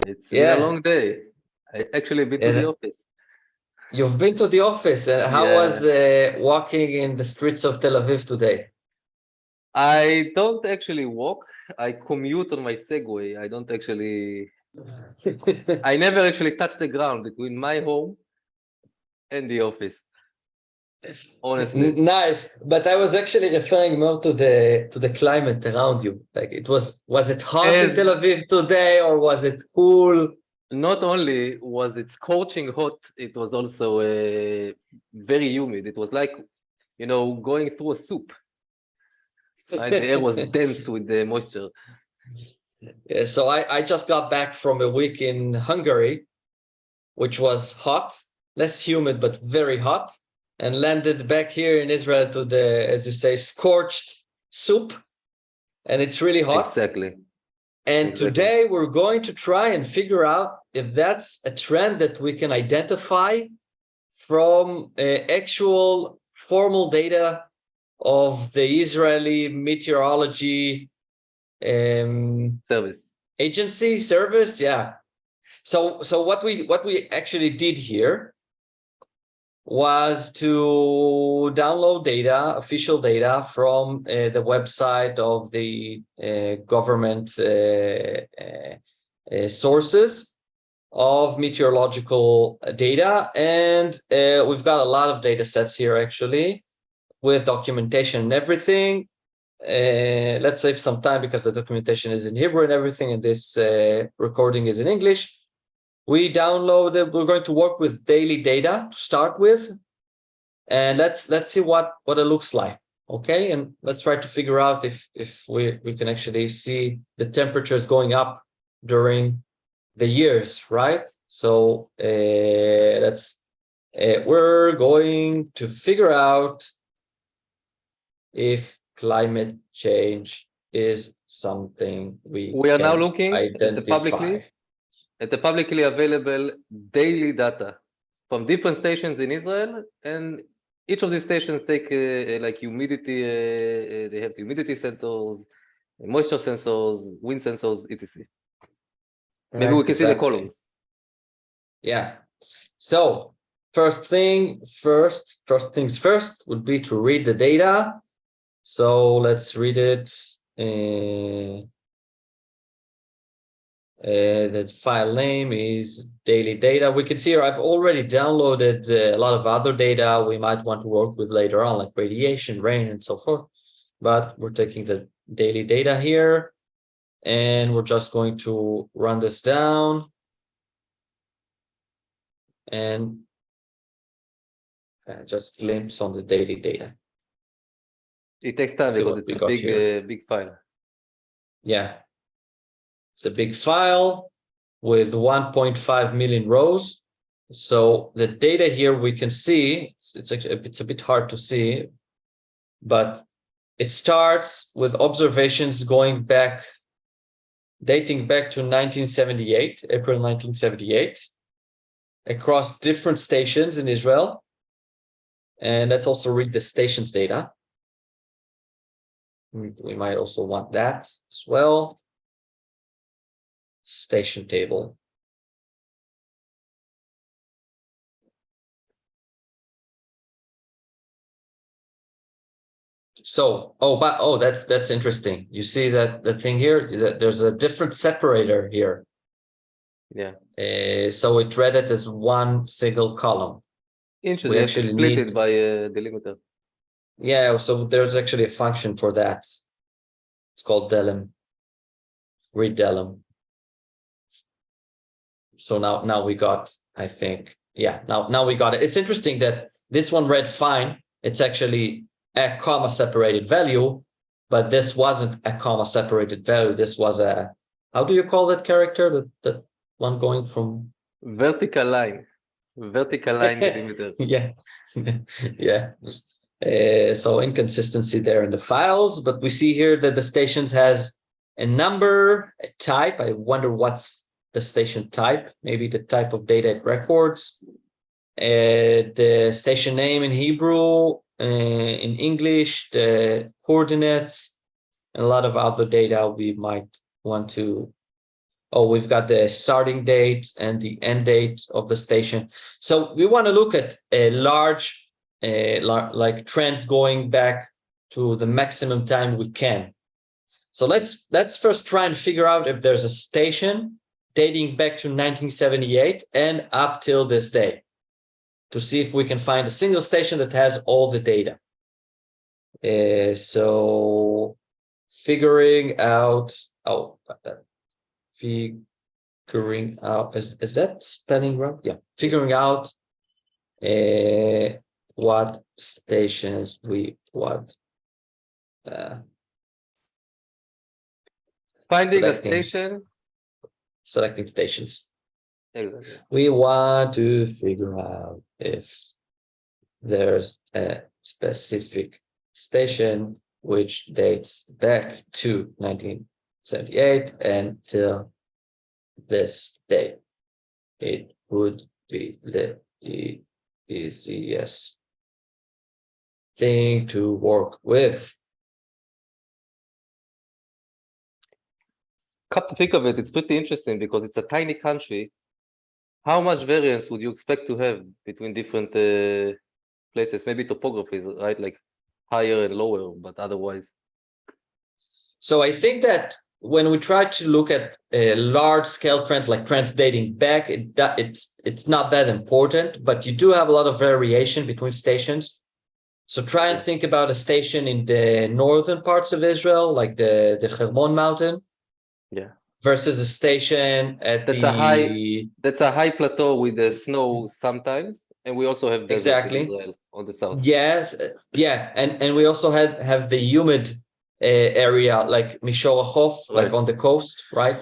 It's been a long day. I actually been to the office. You've been to the office. How was walking in the streets of Tel Aviv today? I don't actually walk. I commute on my Segway. I don't actually. I never actually touch the ground between my home and the office. Honestly. Nice, but I was actually referring more to the climate around you. Like was it hot in Tel Aviv today, or was it cool? Not only was it scorching hot, it was also very humid. It was like, going through a soup. And the air was dense with the moisture. Yeah, so I just got back from a week in Hungary, which was hot, less humid, but very hot, and landed back here in Israel to the, as you say, scorched soup. And it's really hot. Exactly. And today we're going to try and figure out if that's a trend that we can identify from actual formal data of the Israeli Meteorology Service. Agency service. Yeah. So what we actually did here was to download data, official data from the website of the government sources of meteorological data. And we've got a lot of data sets here actually with documentation and everything. Let's save some time because the documentation is in Hebrew and everything, and this recording is in English. We downloaded, we're going to work with daily data to start with, and let's see what it looks like. Okay, and let's try to figure out if we can actually see the temperatures going up during the years, right? So we're going to figure out if climate change is something we are now looking identify. At the publicly available daily data from different stations in Israel, and each of these stations take like humidity, they have humidity sensors, moisture sensors, wind sensors, etc. Maybe we can see the columns. Yeah. So first things first would be to read the data. So let's read it. The file name is daily data. We can see here I've already downloaded a lot of other data we might want to work with later on, like radiation, rain, and so forth. But we're taking the daily data here, and we're just going to run this down. And just glimpse on the daily data. It takes time because it's a big file. Yeah. It's a big file with 1.5 million rows. So the data here we can see, it's a bit hard to see, but it starts with observations dating back to 1978, April 1978, across different stations in Israel. And let's also read the stations data. We might also want that as well. Station table. So, that's interesting. You see that the thing here, there's a different separator here. Yeah. So it read it as one single column. Interesting. We actually split it by a delimiter. Yeah, so there's actually a function for that. It's called delim. Read delim. So now we got, I think, yeah, now we got it. It's interesting that this one read fine. It's actually a comma separated value, but this wasn't a comma separated value. This was a, how do you call that character? That one going from vertical line millimeters. Yeah. Yeah. So inconsistency there in the files, but we see here that the stations has a number, a type. I wonder what's the station type, maybe the type of data it records, the station name in Hebrew, in English, the coordinates, and a lot of other data we might want to oh, we've got the starting date and the end date of the station. So we want to look at a large, like trends going back to the maximum time we can. So let's first try and figure out if there's a station dating back to 1978 and up till this day, to see if we can find a single station that has all the data. So figuring out, figuring out, is that spelling right? Yeah, figuring out what stations we want. Finding a Selecting. station. Selecting stations. Exactly. We want to figure out if there's a specific station which dates back to 1978 until this day. It would be the easiest thing to work with. Come to think of it, it's pretty interesting because it's a tiny country. How much variance would you expect to have between different places? Maybe topographies, right? Like higher and lower, but otherwise. So I think that when we try to look at large scale trends, like trends dating back, it's not that important, but you do have a lot of variation between stations. So try and think about a station in the northern parts of Israel, like the Hermon mountain. Yeah. Versus a station at That's a high plateau with the snow sometimes, and we also have desert in Israel on the south. Yes, yeah, and we also have the humid area like Mishor HaChof, like on the coast, right?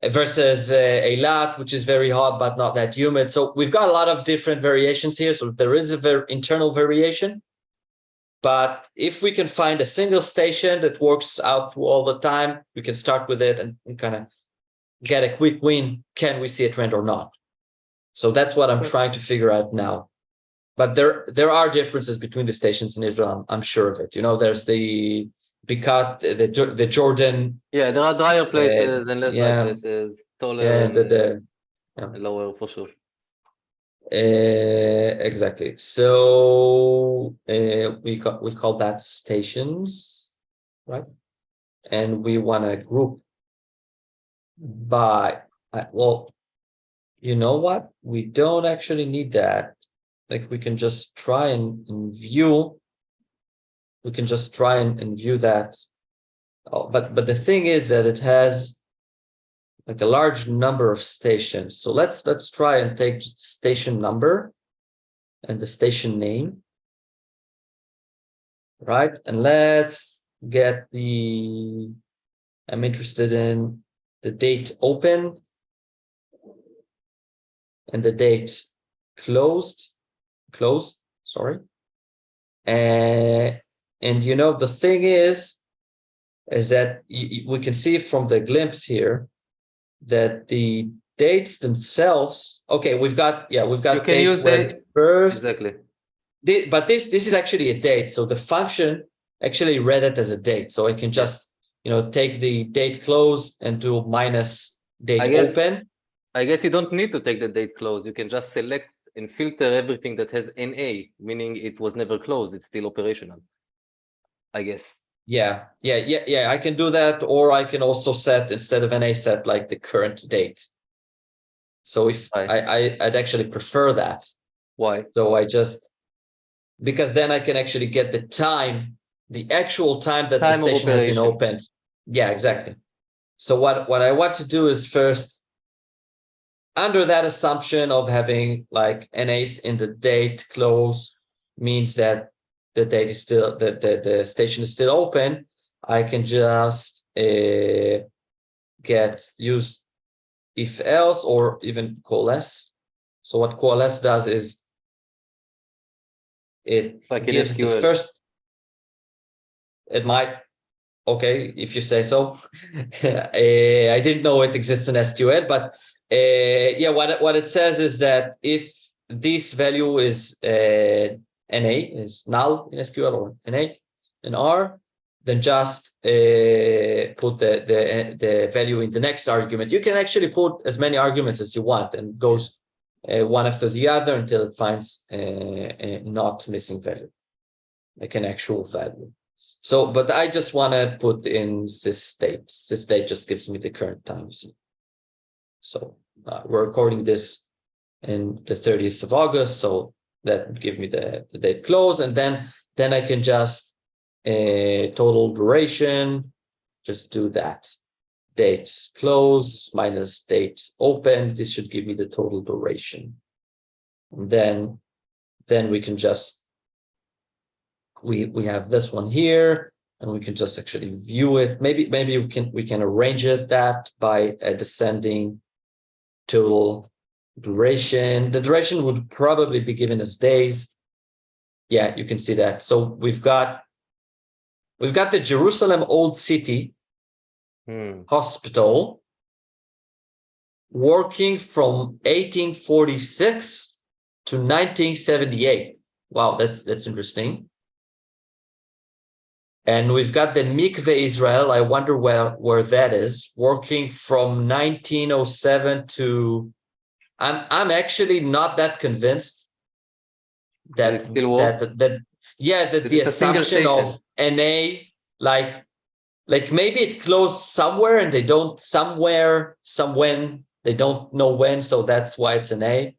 Versus Eilat, which is very hot but not that humid. So we've got a lot of different variations here. So there is a very internal variation. But if we can find a single station that works out through all the time, we can start with it and kind of get a quick win. Can we see a trend or not? So that's what I'm trying to figure out now. But there are differences between the stations in Israel. I'm sure of it. You know, there's the Bikat, the Jordan. Yeah, there are drier places and less dry places, taller and lower for sure. Exactly. So we call that stations, right? And we want to group by well, you know what? We don't actually need that. Like we can just try and view. We can just try and view that. Oh, but the thing is that it has like a large number of stations. So let's try and take just the station number and the station name, right? And let's get I'm interested in the date open and the date closed, sorry. And you know, the thing is that we can see from the glimpse here that the dates themselves, okay, we've got date went first. Exactly. But this is actually a date. So the function actually read it as a date. So I can just, you know, take the date close and do minus date open. I guess you don't need to take the date close. You can just select and filter everything that has NA, meaning it was never closed. It's still operational, I guess. Yeah. I can do that, or I can also set, instead of NA, set like the current date. So if I'd actually prefer that. Why? So because then I can actually get the time, the actual time that the station has been opened. Yeah, exactly. So what I want to do is first, under that assumption of having like NAs in the date close, means that the date is still, the station is still open, I can just use if else or even coalesce. So what coalesce does is it like gives the first, it might, okay, if you say so. I didn't know it exists in SQL, but yeah, what it says is that if this value is NA, is null in SQL, or NA in R, than just put the value in the next argument. You can actually put as many arguments as you want and goes one after the other until it finds a not missing value, like an actual value. So, but I just want to put in this state. This state just gives me the current time. So we're recording this in the 30th of August. So that would give me the date close. And then I can just total duration, just do that. Date close minus date open. This should give me the total duration. And then we can just, we have this one here, and we can just actually view it. Maybe we can arrange it that by a descending total duration. The duration would probably be given as days. Yeah, you can see that. So we've got the Jerusalem Old City Hospital working from 1846 to 1978. Wow, that's interesting. And we've got the Mikveh Israel. I wonder where that is, working from 1907 to. I'm actually not that convinced that the assumption of NA, like maybe it closed somewhere and they don't they don't know when, so that's why it's an A.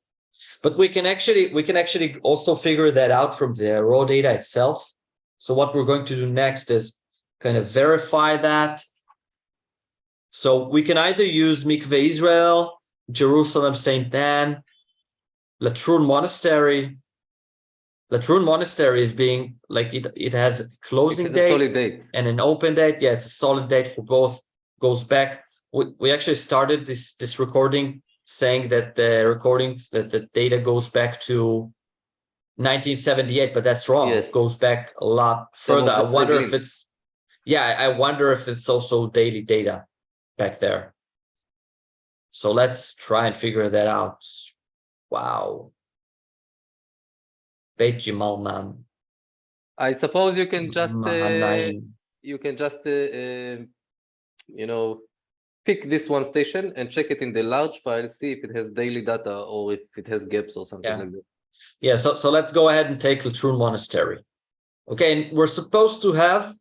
But we can actually also figure that out from the raw data itself. So what we're going to do next is kind of verify that. So we can either use Mikveh Israel, Jerusalem St. Dan, Latrun Monastery. Latrun Monastery is being like it has a closing date and an open date. Yeah, it's a solid date for both. Goes back. We actually started this recording saying that the data goes back to 1978, but that's wrong. Yes. It goes back a lot further. I wonder if it's I wonder if it's also daily data back there. So let's try and figure that out. Wow. Beit Jimalman. I suppose you can just pick this one station and check it in the large file, see if it has daily data or if it has gaps or something like that. Yeah, so let's go ahead and take Latrun Monastery. Okay, and we're supposed to have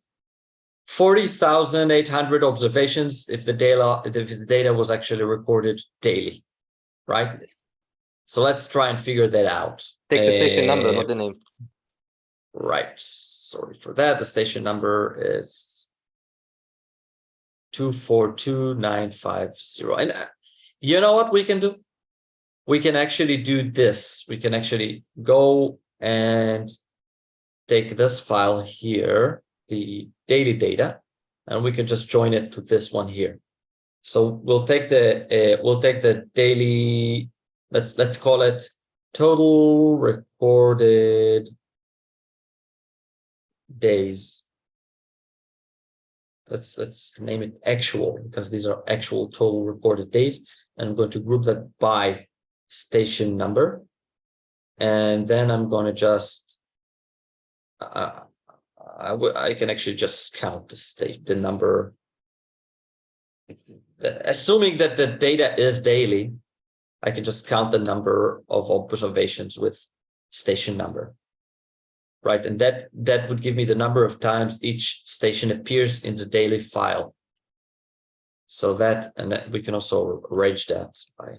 40,800 observations if the data was actually recorded daily, right? So let's try and figure that out. Take the station number, not the name. Right. Sorry for that. The station number is 242950. And you know what we can do? We can actually do this. We can actually go and take this file here, the daily data, and we can just join it to this one here. So we'll take the daily. Let's call it total recorded days. Let's name it actual, because these are actual total recorded days, and I'm going to group that by station number, and then I'm going to just I can actually just count the number, assuming that the data is daily. I can just count the number of observations with station number, right? And that would give me the number of times each station appears in the daily file. So that we can also arrange that by,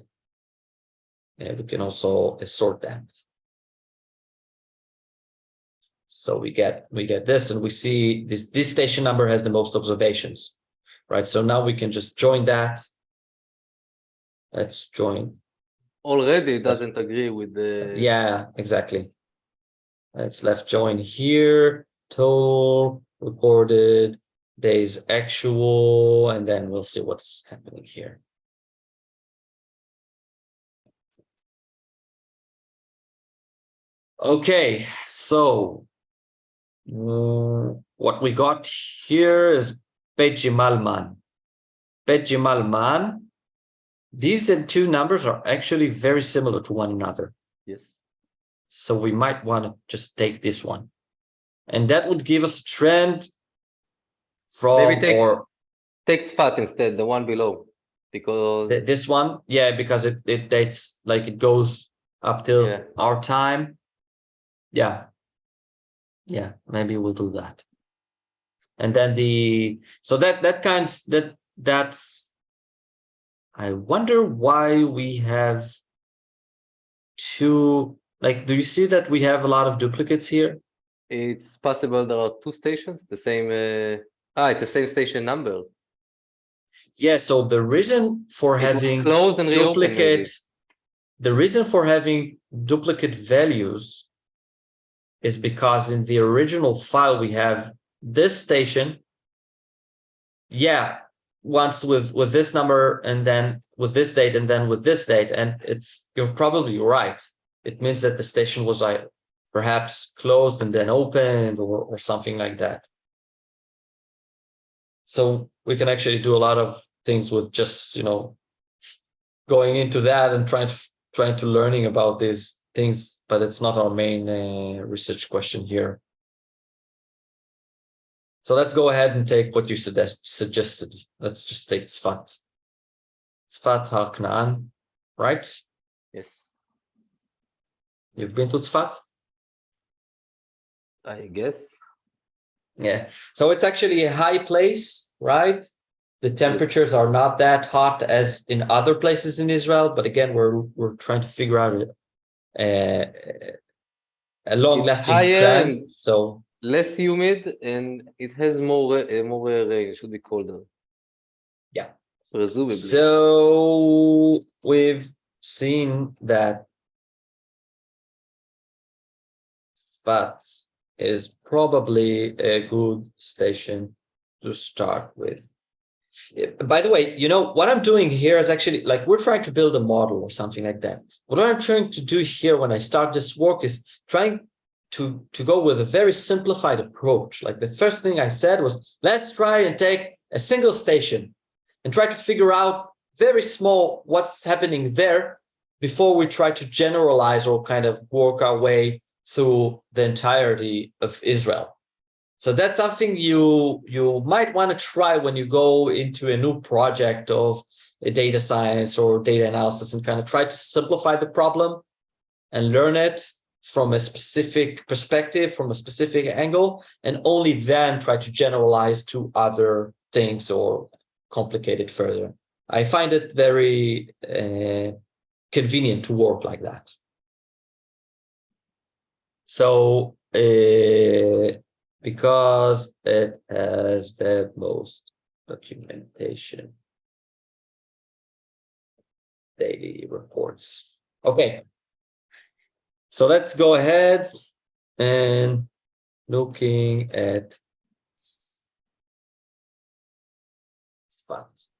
we can also sort that. So we get this, and we see this station number has the most observations, right? So now we can just join that. Let's join. Already it doesn't agree with the. Yeah, exactly. Let's left join here. Total recorded days actual, and then we'll see what's happening here. Okay, so what we got here is Beit Jimalman. Beit Jimalman. These two numbers are actually very similar to one another. Yes. So we might want to just take this one. And that would give us a trend from Maybe or take Tzfat instead, the one below, because this one, yeah, because it dates, like it goes up till yeah, our time. Yeah, maybe we'll do that. And then that's, I wonder why we have two, like, do you see that we have a lot of duplicates here? it's possible there are two stations, the same. It's the same station number. Yeah, so the reason for It was having closed and reopened, maybe. the reason for having duplicate values is because in the original file we have this station, yeah, once with this number and then with this date and then with this date, and you're probably right. It means that the station was perhaps closed and then opened or something like that. So we can actually do a lot of things with just, going into that and trying to learning about these things, but it's not our main research question here. So let's go ahead and take what you suggested. Let's just take Tzfat. Tzfat HaKnaan, right? Yes, You've been to Tzfat? I guess. Yeah. So it's actually a high place, right? The temperatures are not that hot as in other places in Israel, but again, we're trying to figure out a long-lasting higher trend. and So less humid, and it has more rain. Should be colder. yeah. Presumably. So we've seen that Tzfat is probably a good station to start with. By the way, what I'm doing here is actually like we're trying to build a model or something like that. What I'm trying to do here when I start this work is trying to go with a very simplified approach. Like the first thing I said was, let's try and take a single station and try to figure out very small what's happening there before we try to generalize or kind of work our way through the entirety of Israel. So that's something you might want to try when you go into a new project of a data science or data analysis, and kind of try to simplify the problem and learn it from a specific perspective, from a specific angle, and only then try to generalize to other things or complicate it further. I find it very convenient to work like that. So because it has the most documentation, daily reports. Okay, so let's go ahead and looking at spots.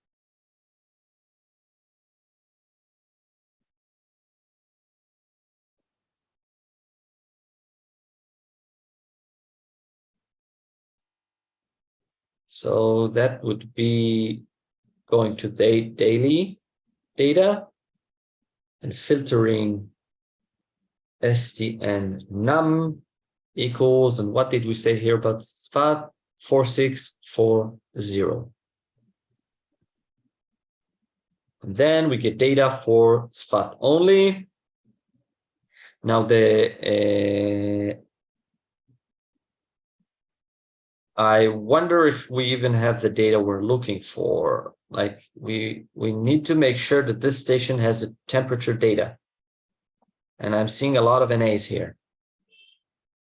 So that would be going to the daily data and filtering STN num equals, and what did we say here about Tzfat? 4640. And then we get data for Tzfat only. Now I wonder if we even have the data we're looking for. Like we need to make sure that this station has the temperature data. And I'm seeing a lot of NAs here.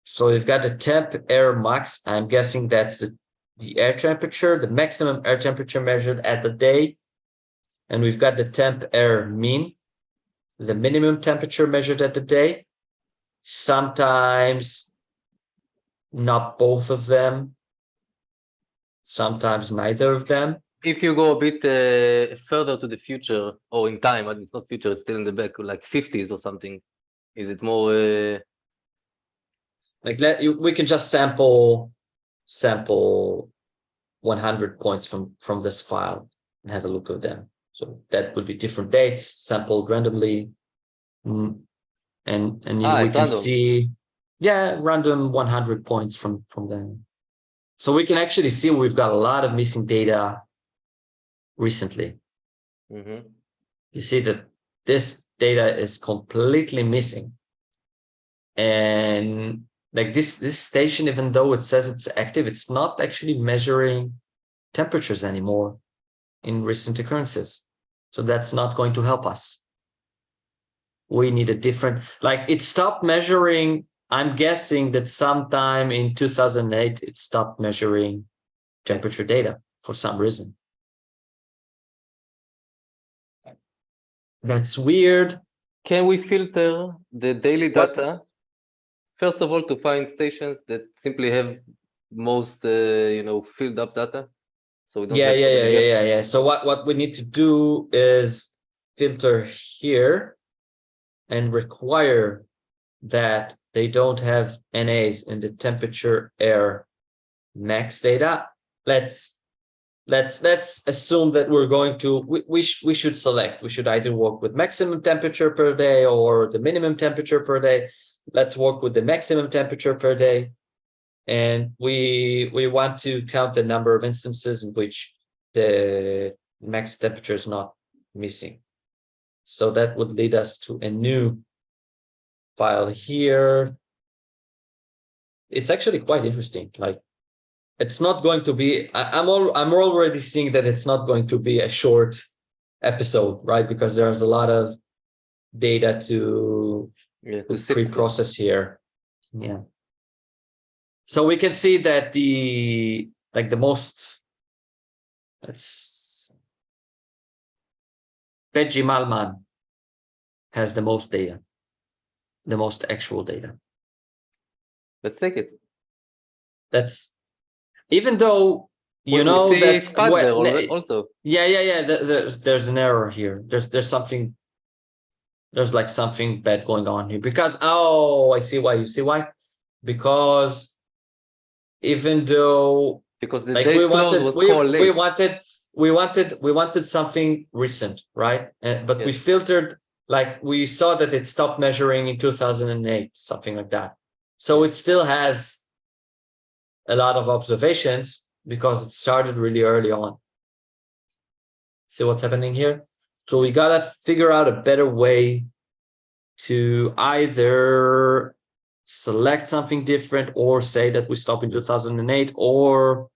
So we've got the temp air max. I'm guessing that's the air temperature, the maximum air temperature measured at the day. And we've got the temp air mean, the minimum temperature measured at the day. Sometimes not both of them. Sometimes neither of them. If you go a bit further to the future, or in time, but it's not future, it's still in the back, like 50s or something, is it more? Like we can just sample 100 points from this file and have a look at them. So that would be different dates sampled randomly, and we can random. see, yeah, random 100 points from them. So we can actually see we've got a lot of missing data recently. Mm-hmm. You see that this data is completely missing. And like this station, even though it says it's active, it's not actually measuring temperatures anymore in recent occurrences. So that's not going to help us. We need a different, like it stopped measuring. I'm guessing that sometime in 2008, it stopped measuring temperature data for some reason. That's weird. Can we filter the daily data? First of all, to find stations that simply have most, filled up data. So we don't have so many gaps. Yeah. So what we need to do is filter here and require that they don't have NAs in the temperature air max data. Let's assume that we're going to we should select. We should either work with maximum temperature per day or the minimum temperature per day. Let's work with the maximum temperature per day. And we want to count the number of instances in which the max temperature is not missing. So that would lead us to a new file here. It's actually quite interesting. Like, it's not going to be, I'm already seeing that it's not going to be a short episode, right? Because there's a lot of data to pre-process here. Yeah. So we can see that the most, let's, Peggy Malman has the most data, the most actual data. Let's take it. That's, even though you know that's also. Yeah. There's an error here. There's something. There's like something bad going on here because I see why. You see why? Because even though because the like date we close wanted was we wanted something recent, right? But we yes. filtered, like we saw that it stopped measuring in 2008, something like that. So it still has a lot of observations because it started really early on. See what's happening here? So we gotta figure out a better way to either select something different or say that we stop in 2008 or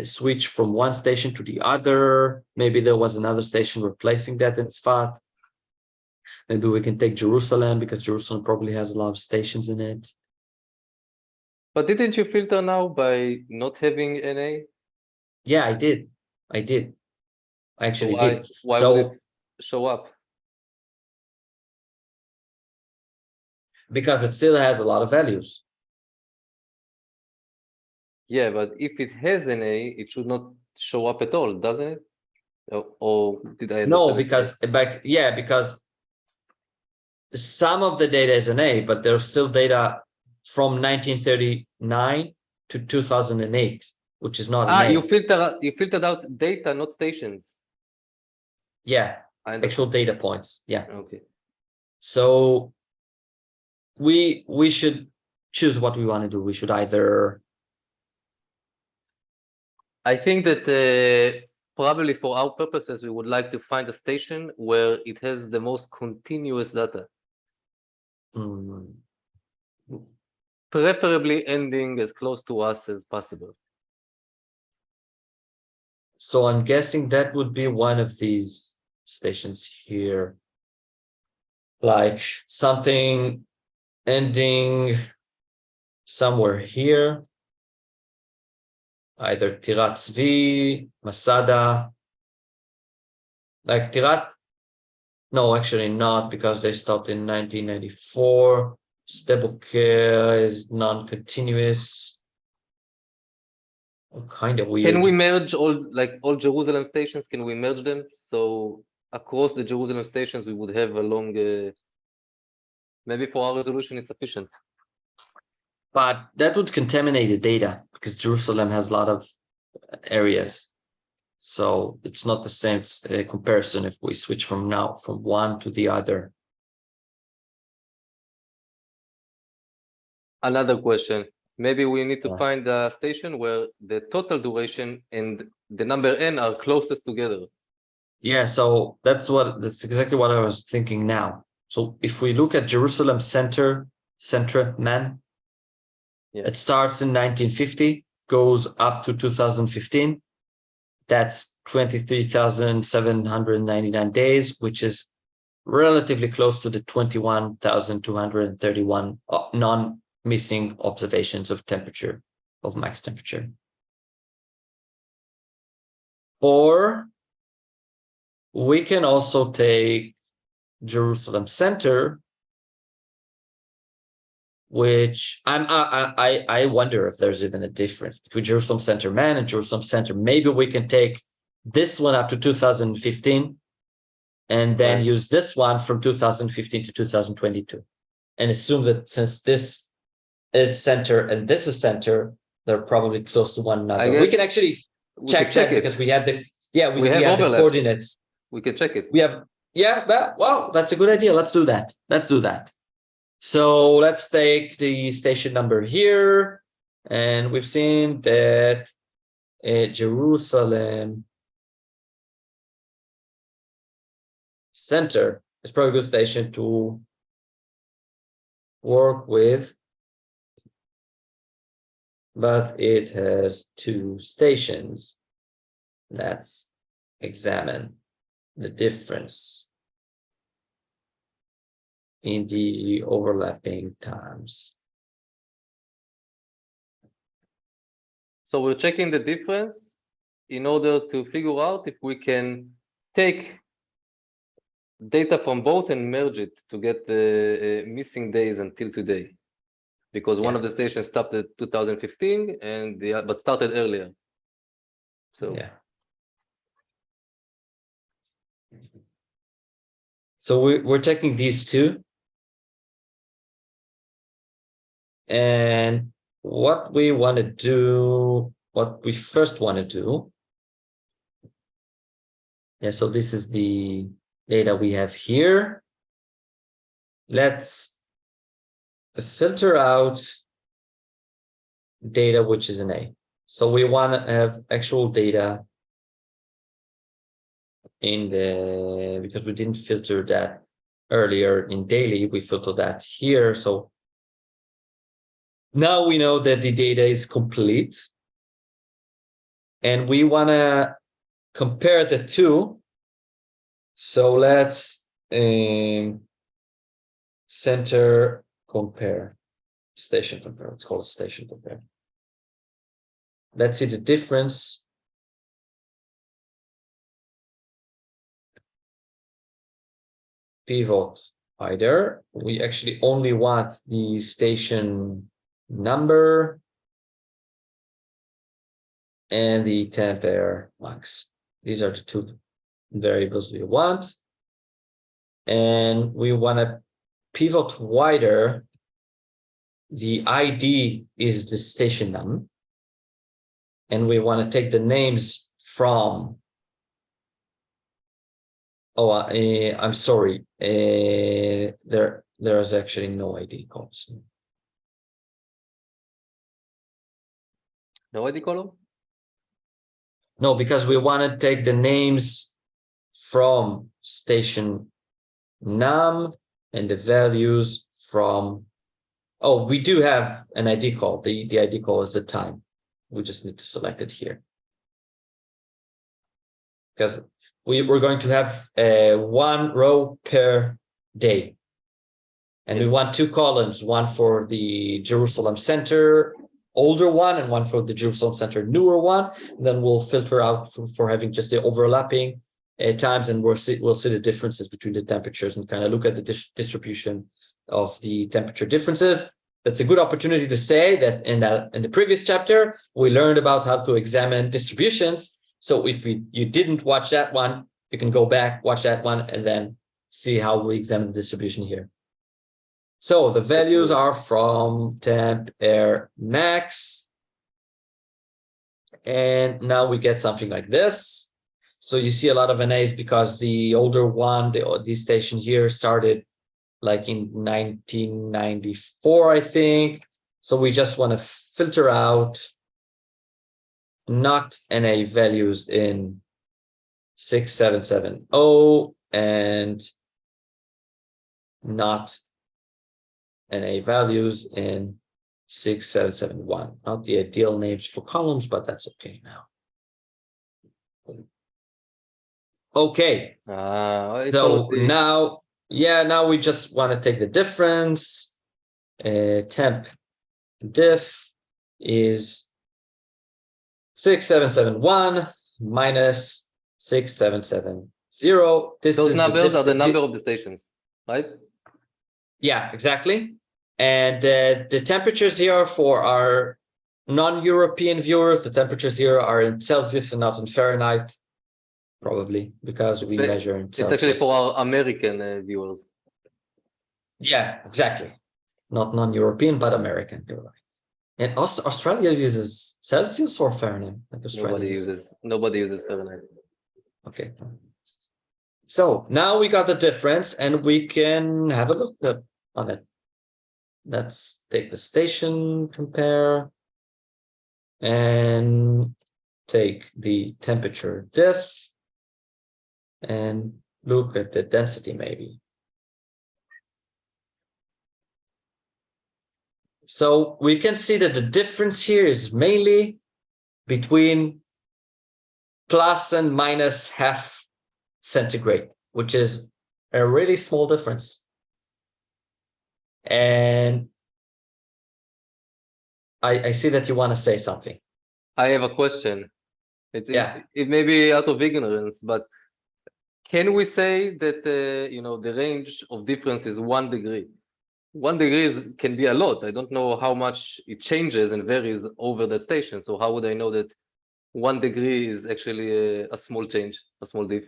switch from one station to the other. Maybe there was another station replacing that in spot. Maybe we can take Jersualem because Jersualem probably has a lot of stations in it. But didn't you filter now by not having NA? Yeah, I did. I actually did. Why would it show up? Because it still has a lot of values. Yeah, but if it has NA, it should not show up at all, doesn't it? Or did I understand? No, because because some of the data is NA, but there's still data from 1939 to 2008, which is not NA. You filtered out data, not stations. Yeah, actual data points. Yeah. Okay. So we should choose what we want to do. We should either. I think that probably for our purposes, we would like to find a station where it has the most continuous data. Preferably ending as close to us as possible. So I'm guessing that would be one of these stations here. Like something ending somewhere here. Either Tirat Tzvi, Masada. Like Tirat, no, actually not, because they stopped in 1994. Steboker is non-continuous. Kind of weird. Can we merge all Jersualem stations? Can we merge them? So across the Jersualem stations, we would have a long, maybe for our resolution, it's sufficient. But that would contaminate the data because Jersualem has a lot of areas. So it's not the same comparison if we switch from one to the other. Another question. Maybe we need to Yeah. find a station where the total duration and the number n are closest together. Yeah, so that's exactly what I was thinking now. So if we look at Jerusalem Center, man, Yeah. it starts in 1950, goes up to 2015. That's 23,799 days, which is relatively close to the 21,231 non-missing observations of temperature, of max temperature. Or we can also take Jerusalem Center, which I wonder if there's even a difference between Jerusalem Center man and Jerusalem Center. Maybe we can take this one up to 2015 and then Right. use this one from 2015 to 2022 and assume that since this is center and this is center, they're probably close to one another. We guess can actually we check could check that it. because we have the We have have the overlaps. coordinates. We can check it. We have well, that's a good idea. Let's do that. So let's take the station number here, and we've seen that Jerusalem Center is probably a good station to work with, but it has two stations. Let's examine the difference in the overlapping times. So we're checking the difference in order to figure out if we can take data from both and merge it to get the missing days until today. Because one of the stations stopped at 2015 and but started earlier. So yeah. So we're checking these two. And what we want to do, what we first want to do. Yeah, so this is the data we have here. Let's filter out data which is an A. So we want to have actual data in the, because we didn't filter that earlier in daily, we filtered that here. So now we know that the data is complete. And we want to compare the two. So let's center compare, station compare. Let's call it station compare. Let's see the difference. Pivot either. We actually only want the station number and the temp air max. These are the two variables we want. And we want to pivot wider. The ID is the station num. And we want to take the names from, I'm sorry, there's actually no ID columns. no ID column? No, because we want to take the names from station num and the values from, we do have an ID call. The ID call is the time. We just need to select it here. Because we're going to have one row per day. And we want two columns, one for the Jerusalem Center older one and one for the Jerusalem Center newer one. And then we'll filter out for having just the overlapping times, and we'll see the differences between the temperatures and kind of look at the distribution of the temperature differences. That's a good opportunity to say that in the previous chapter, we learned about how to examine distributions. So if you didn't watch that one, you can go back, watch that one, and then see how we examine the distribution here. So the values are from temp, air, max. And now we get something like this. So you see a lot of NAs because the older one, the station here started like in 1994, I think. So we just want to filter out not NA values in 6770 and not NA values in 6771. Not the ideal names for columns, but that's okay now. Okay, It's so already now, now we just want to take the difference. Temp diff is 6771 minus 6770. This those is numbers are the different. number of the stations, right? Yeah, exactly. And the temperatures here for our non-European viewers, the temperatures here are in Celsius and not in Fahrenheit, probably because we measure in It's Celsius. actually for our American viewers. Yeah, exactly. Not non-European, but American. You're right. And Australia uses Celsius or Fahrenheit? Like Australia Nobody uses Fahrenheit. Okay. So now we got the difference and we can have a look on it. Let's take the station, compare, and take the temperature diff and look at the density maybe. So we can see that the difference here is mainly between plus and minus half centigrade, which is a really small difference. And I see that you want to say something. I have a question. It may be out of ignorance, but can we say that the range of difference is 1 degree? 1 degree can be a lot. I don't know how much it changes and varies over that station. So how would I know that 1 degree is actually a small change, a small diff?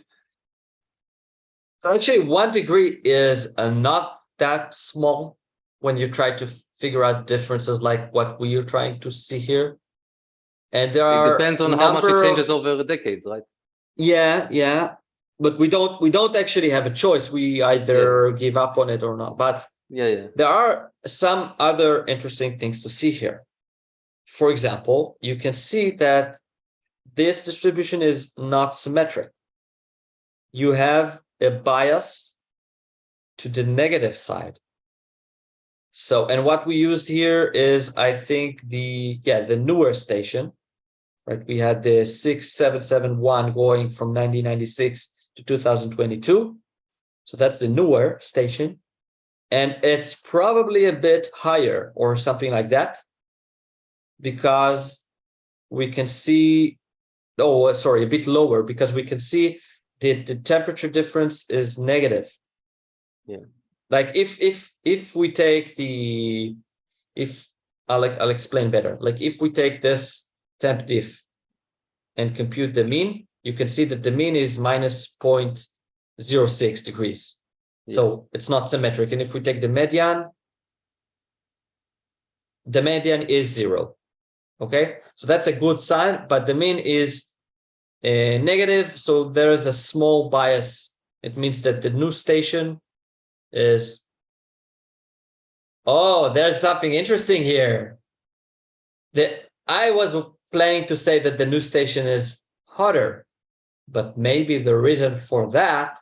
So actually, 1 degree is not that small when you try to figure out differences like what we are trying to see here. And there are it depends on how much it changes over the decades, right? Yeah. But we don't actually have a choice. We either give up on it or not. But there are some other interesting things to see here. For example, you can see that this distribution is not symmetric. You have a bias to the negative side. So, and what we used here is, I think, the newer station, right? We had the 6771 going from 1996 to 2022. So that's the newer station. And it's probably a bit higher or something like that, because we can see, a bit lower, because we can see that the temperature difference is negative. Yeah. Like if we take I'll explain better. Like if we take this temp diff and compute the mean, you can see that the mean is minus 0.06 degrees. So it's not symmetric. And if we take the median is 0. Okay, so that's a good sign, but the mean is negative. So there is a small bias. It means that the new station is, there's something interesting here. I was planning to say that the new station is hotter, but maybe the reason for that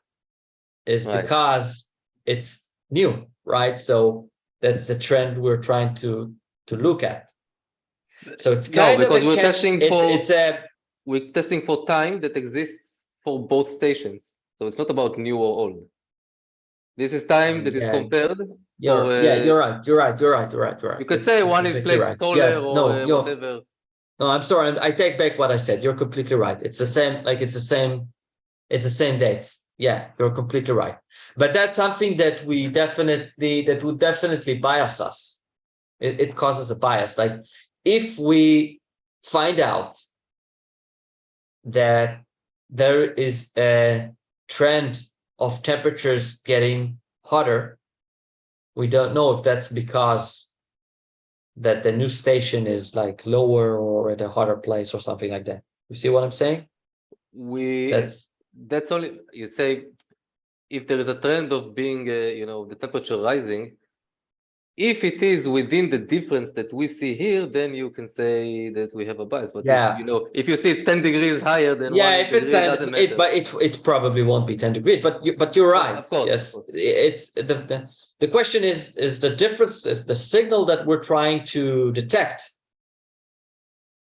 is because it's new, right? So that's the trend we're trying to look at. So it's kind of a catch. We're testing for time that exists for both stations. So it's not about new or old. This is time that is compared. You're right. You could say one is placed taller or whatever. No, I'm sorry. I take back what I said. You're completely right. It's the same. It's the same dates. Yeah, you're completely right. But that's something that would definitely bias us. It causes a bias. Like if we find out that there is a trend of temperatures getting hotter, we don't know if that's because that the new station is like lower or at a hotter place or something like that. You see what I'm saying? That's only, you say, if there is a trend of being, the temperature rising, if it is within the difference that we see here, then you can say that we have a bias. But Yeah. if you see it's 10 degrees higher than Yeah, 1 if it's degree, it doesn't matter. but it probably won't be 10 degrees. But you're right. Of course, Yes, of course. it's the question is the difference is the signal that we're trying to detect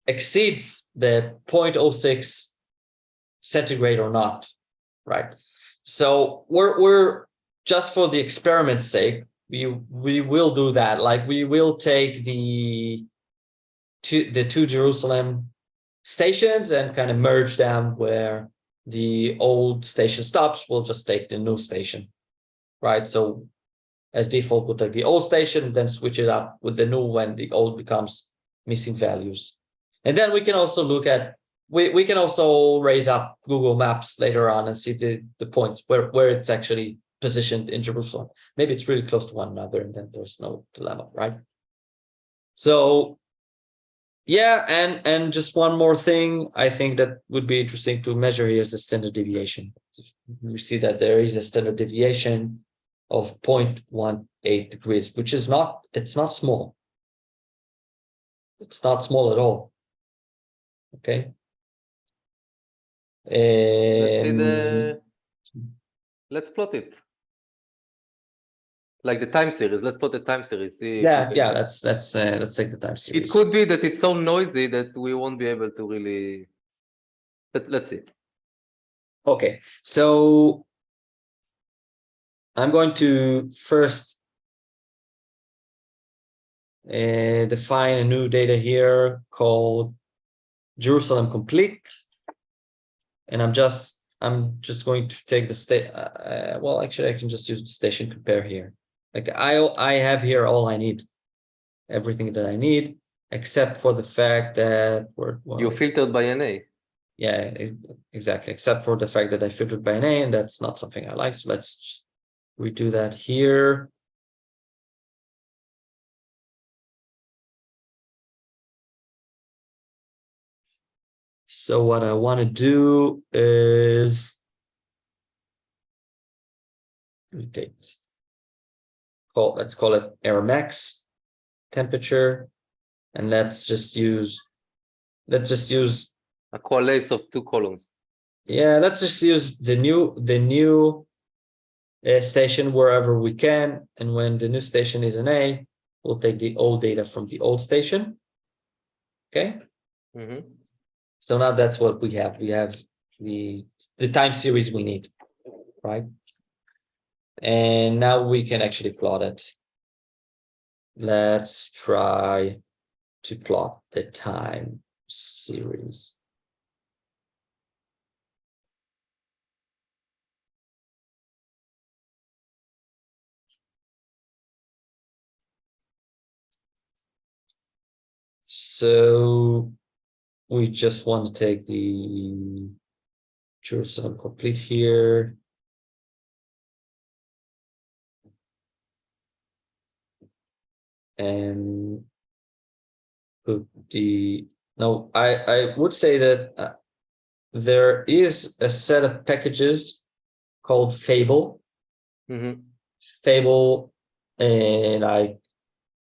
exceeds the 0.06 centigrade or not, right? So we're just for the experiment's sake, we will do that. Like we will take the two Jersualem stations and kind of merge them where the old station stops. We'll just take the new station, right? So as default, we'll take the old station, then switch it up with the new when the old becomes missing values. And then we can also look at, we can also raise up Google Maps later on and see the points where it's actually positioned in Jerusalem. Maybe it's really close to one another and then there's no dilemma, right? So yeah, and just one more thing I think that would be interesting to measure here is the standard deviation. We see that there is a standard deviation of 0.18 degrees, which is it's not small. It's not small at all. Okay. Let's plot it. Like the time series. Let's plot the time series. See yeah, let's take the time series. It could be that it's so noisy that we won't be able to really. Let's see. Okay, so I'm going to first define a new data here called Jerusalem complete, and I'm just going to take the state. Well, actually, I can just use the station compare here. Like I have here all I need, everything that I need, except for the fact that you filtered by NA. Yeah, exactly. Except for the fact that I filtered by NA, and that's not something I like. So let's just redo that here. So what I want to do is let's call it air max temperature, and let's just use a coalesce of two columns. Yeah, let's just use the new station wherever we can, and when the new station is an A, we'll take the old data from the old station. Okay. Mm-hmm. So now that's what we have. We have the time series we need, right? And now we can actually plot it. Let's try to plot the time series. So we just want to take the Jerusalem complete here. And put no, I would say that there is a set of packages called fable. Mm-hmm. Fable and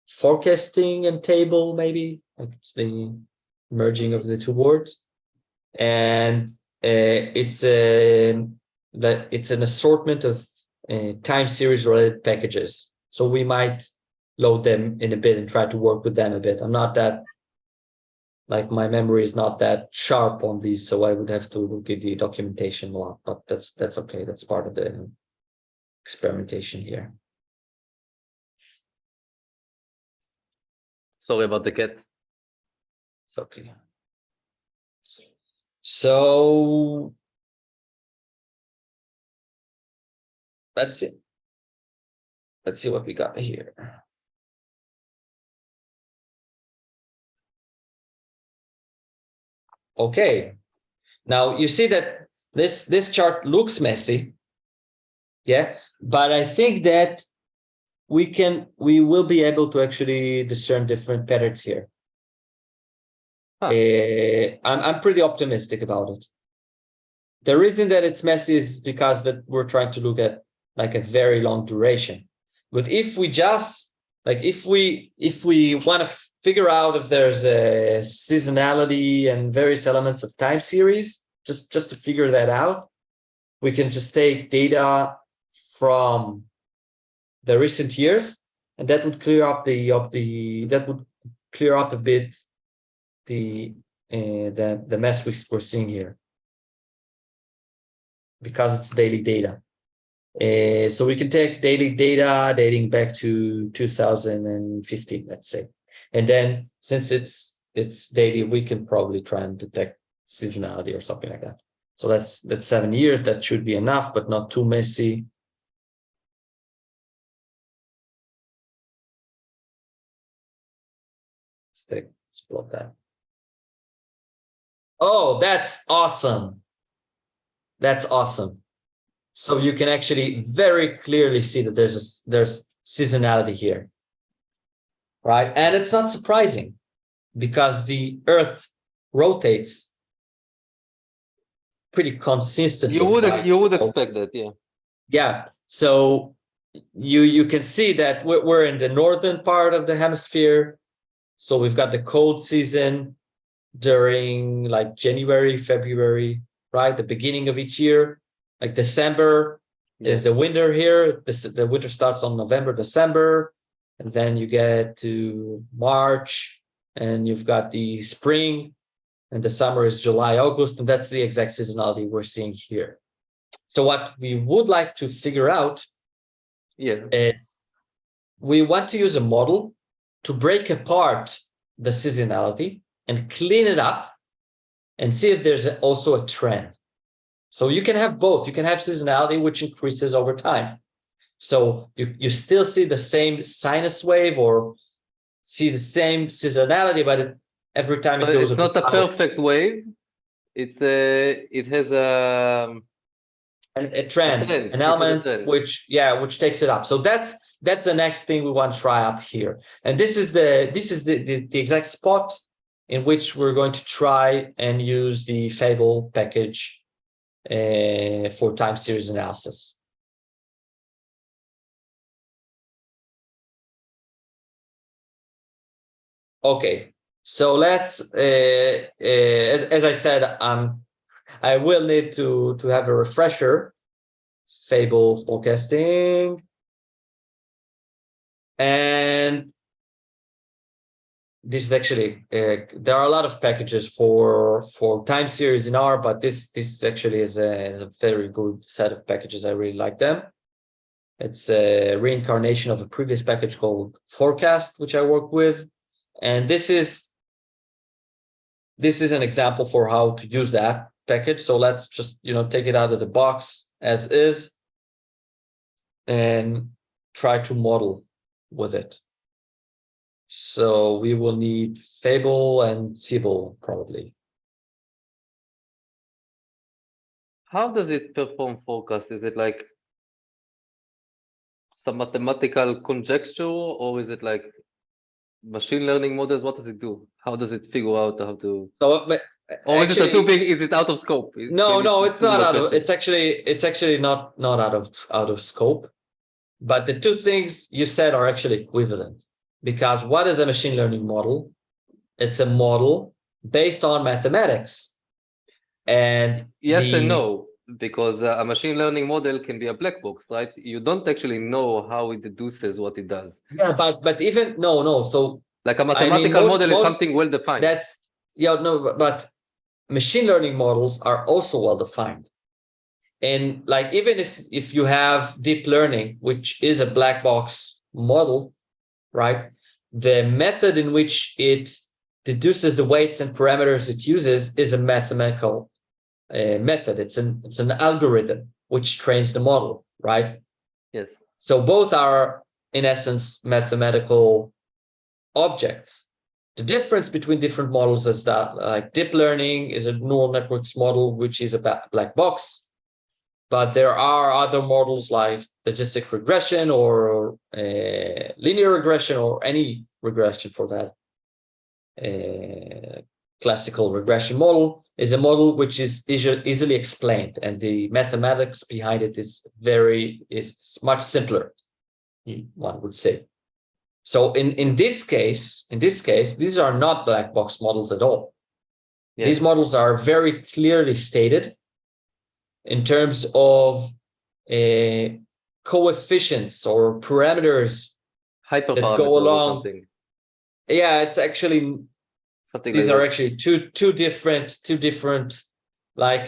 forecasting and table, maybe like it's the merging of the two words, and it's an assortment of time series related packages. So we might load them in a bit and try to work with them a bit. I'm not that, like, my memory is not that sharp on these, so I would have to look at the documentation a lot, but that's okay. That's part of the experimentation here. Sorry about the cat. Okay. So let's see. Let's see what we got here. Okay. Now you see that this chart looks messy. Yeah, but I think that we will be able to actually discern different patterns here. Huh. I'm pretty optimistic about it. The reason that it's messy is because that we're trying to look at like a very long duration. But if we just like if we want to figure out if there's a seasonality and various elements of time series, just to figure that out, we can just take data from the recent years, and that would clear up a bit the mess we're seeing here, because it's daily data. So we can take daily data dating back to 2015, let's say, and then since it's daily, we can probably try and detect seasonality or something like that. So that's 7 years. That should be enough, but not too messy. Let's plot that. Oh, that's awesome. That's awesome. So you can actually very clearly see that there's seasonality here, right? And it's not surprising because the Earth rotates pretty consistently. You would expect that, yeah. Yeah. So you can see that we're in the northern part of the hemisphere. So we've got the cold season during like January, February, right? The beginning of each year. Like December is the winter here. The winter starts on November, December, and then you get to March, and you've got the spring, and the summer is July, August, and that's the exact seasonality we're seeing here. So what we would like to figure out is we want to use a model to break apart the seasonality and clean it up and see if there's also a trend. So you can have both. You can have seasonality, which increases over time. So you still see the same sinus wave or see the same seasonality, but every time it goes. It's not a perfect wave. It has a trend, an element which takes it up. So that's the next thing we want to try up here. And this is the exact spot in which we're going to try and use the fable package for time series analysis. Okay, so let's as I said, I will need to have a refresher. Fable forecasting, and this is actually there are a lot of packages for time series in R, but this actually is a very good set of packages. I really like them. It's a reincarnation of a previous package called Forcast, which I work with, and this is an example for how to use that package. So let's just take it out of the box as is and try to model with it. So we will need fable and fable probably. How does it perform forecast? Is it like some mathematical conjecture, or is it like machine learning models? What does it do? How does it figure out how to? So, or is it too big? Is it out of scope? No, it's not out of. It's actually not out of scope. But the two things you said are actually equivalent, because what is a machine learning model? It's a model based on mathematics. And yes and no, because a machine learning model can be a black box, right? You don't actually know how it deduces what it does. Yeah, but even no. So like a mathematical model is something well defined. But machine learning models are also well defined. And like even if you have deep learning, which is a black box model, right? The method in which it deduces the weights and parameters it uses is a mathematical method. It's an algorithm which trains the model, right? Yes. So both are in essence mathematical objects. The difference between different models is that like deep learning is a neural networks model, which is a black box. But there are other models like logistic regression or linear regression or any regression for that. Classical regression model is a model which is easily explained, and the mathematics behind it is much simpler, one would say. So in this case, these are not black box models at all. Yes. These models are very clearly stated in terms of coefficients or parameters that Hyperparameters go or along. something. Yeah, it's actually Something these like are that. actually two different like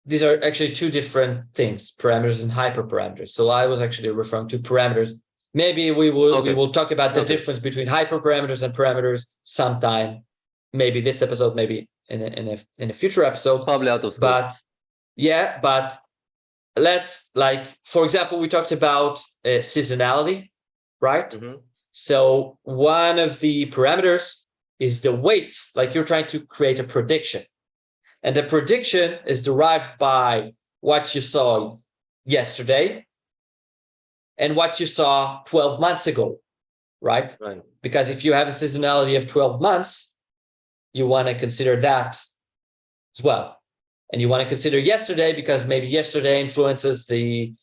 these are actually two different things, parameters and hyperparameters. So I was actually referring to parameters. Maybe we will talk about the difference between hyperparameters and parameters sometime. Maybe this episode, maybe in a future episode. Probably out of scope. But yeah, but let's, like, for example, we talked about seasonality, right? Mhm. So one of the parameters is the weights, like you're trying to create a prediction. And the prediction is derived by what you saw yesterday and what you saw 12 months ago, right? Right. Because if you have a seasonality of 12 months, you want to consider that as well. And you want to consider yesterday because maybe yesterday influences the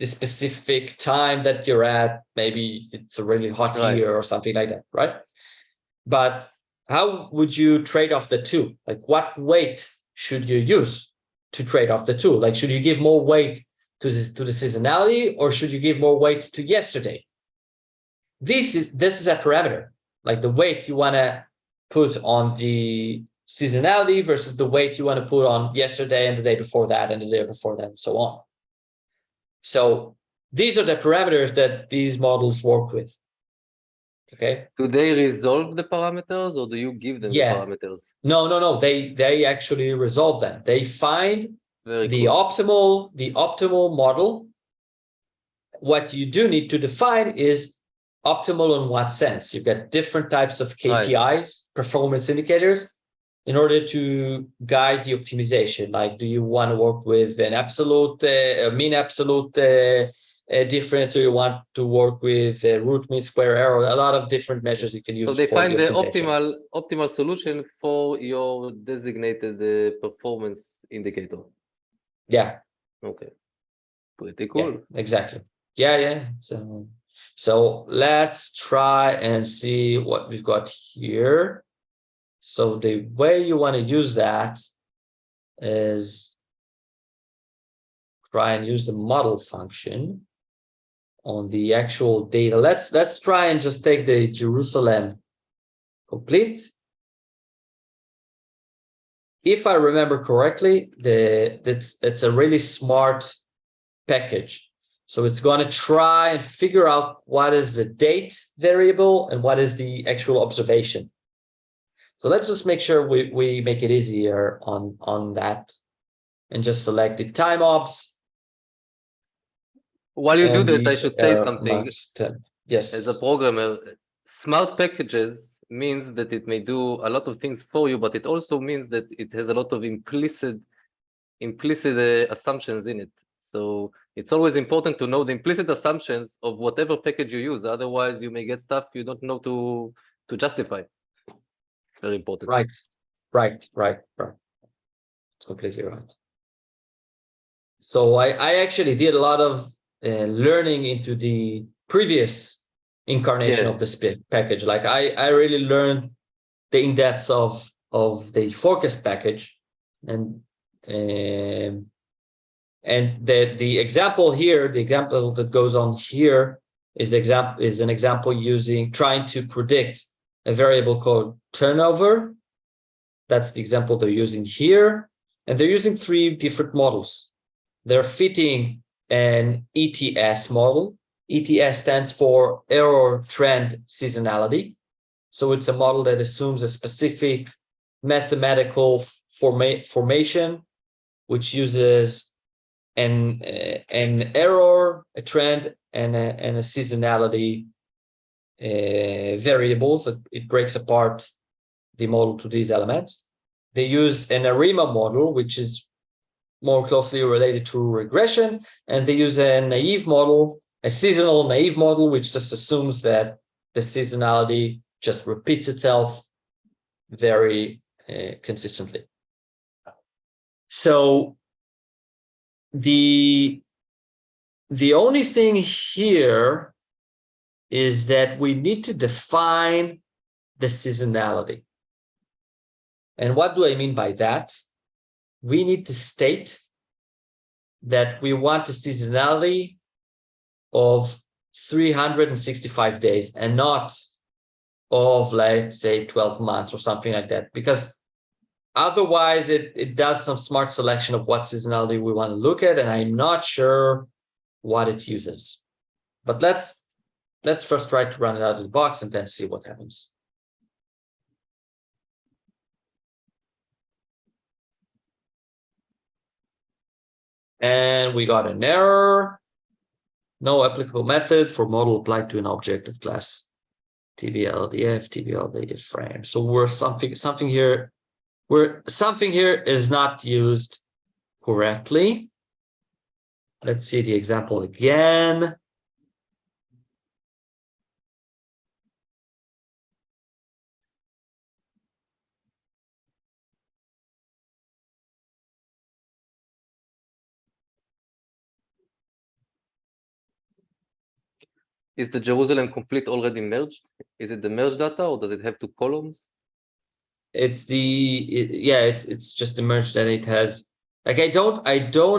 specific time that you're at. Maybe it's a really hot year or something like that, right? But how would you trade off the two? Like, what weight should you use to trade off the two? Like, should you give more weight to the seasonality, or should you give more weight to yesterday? This is a parameter, like the weight you want to put on the seasonality versus the weight you want to put on yesterday and the day before that and the day before that and so on. So these are the parameters that these models work with. Okay. Do they resolve the parameters or do you give them the parameters? No. They actually resolve them. They find the optimal model. What you do need to define is optimal in what sense. You've got different types of KPIs, performance indicators, in order to guide the optimization. Like, do you want to work with an absolute, mean absolute difference, or you want to work with root mean square error? A lot of different measures you can use. So they find the optimal solution for your designated performance indicator. Yeah. Okay. Pretty cool. Yeah, exactly. Yeah. So let's try and see what we've got here. So the way you want to use that is try and use the model function on the actual data. Let's try and just take the Jersualem complete. If I remember correctly, it's a really smart package. So it's going to try and figure out what is the date variable and what is the actual observation. So let's just make sure we make it easier on that and just select the time obs. While you do that, I should say something. Yes. As a programmer, smart packages means that it may do a lot of things for you, but it also means that it has a lot of implicit assumptions in it. So it's always important to know the implicit assumptions of whatever package you use. Otherwise, you may get stuff you don't know to justify. It's very important. Right. It's completely right. So I actually did a lot of learning into the previous incarnation of this package. Like I really learned the in-depth of the forecast package, and the example here, the example that goes on here is an example using trying to predict a variable called turnover. That's the example they're using here, and they're using 3 different models. They're fitting an ETS model. ETS stands for error trend seasonality. So it's a model that assumes a specific mathematical formation, which uses an error, a trend, and a seasonality variables. It breaks apart the model to these elements. They use an ARIMA model, which is more closely related to regression, and they use a naive model, a seasonal naive model, which just assumes that the seasonality just repeats itself very consistently. So the the only thing here is that we need to define the seasonality. And what do I mean by that? We need to state that we want a seasonality of 365 days and not of, let's say, 12 months or something like that, because otherwise it does some smart selection of what seasonality we want to look at, and I'm not sure what it uses. But let's first try to run it out of the box and then see what happens. And we got an error. No applicable method for model applied to an object of class TBL DF, TBL native frame. So we're something here is not used correctly. Let's see the example again. Is the Jerusalem complete already merged? Is it the merged data, or does it have two columns? It's it's just the merge that it has. Like I don't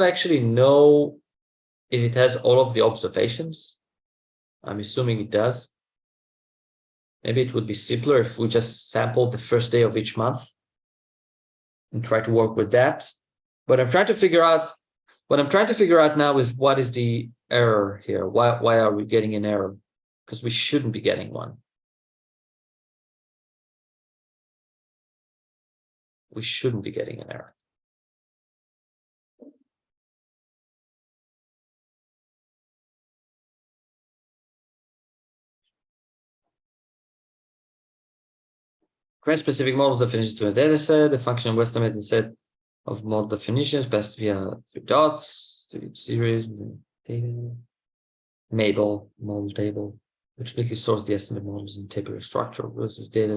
actually know if it has all of the observations. I'm assuming it does. Maybe it would be simpler if we just sampled the first day of each month and try to work with that. But what I'm trying to figure out now is what is the error here? Why are we getting an error? Because we shouldn't be getting one. We shouldn't be getting an error. Create specific models definitions to a data set. The function will estimate the set of model definitions best via 3 dots, 3 series, data, Mabel model table, which basically stores the estimate models in tabular structure versus data.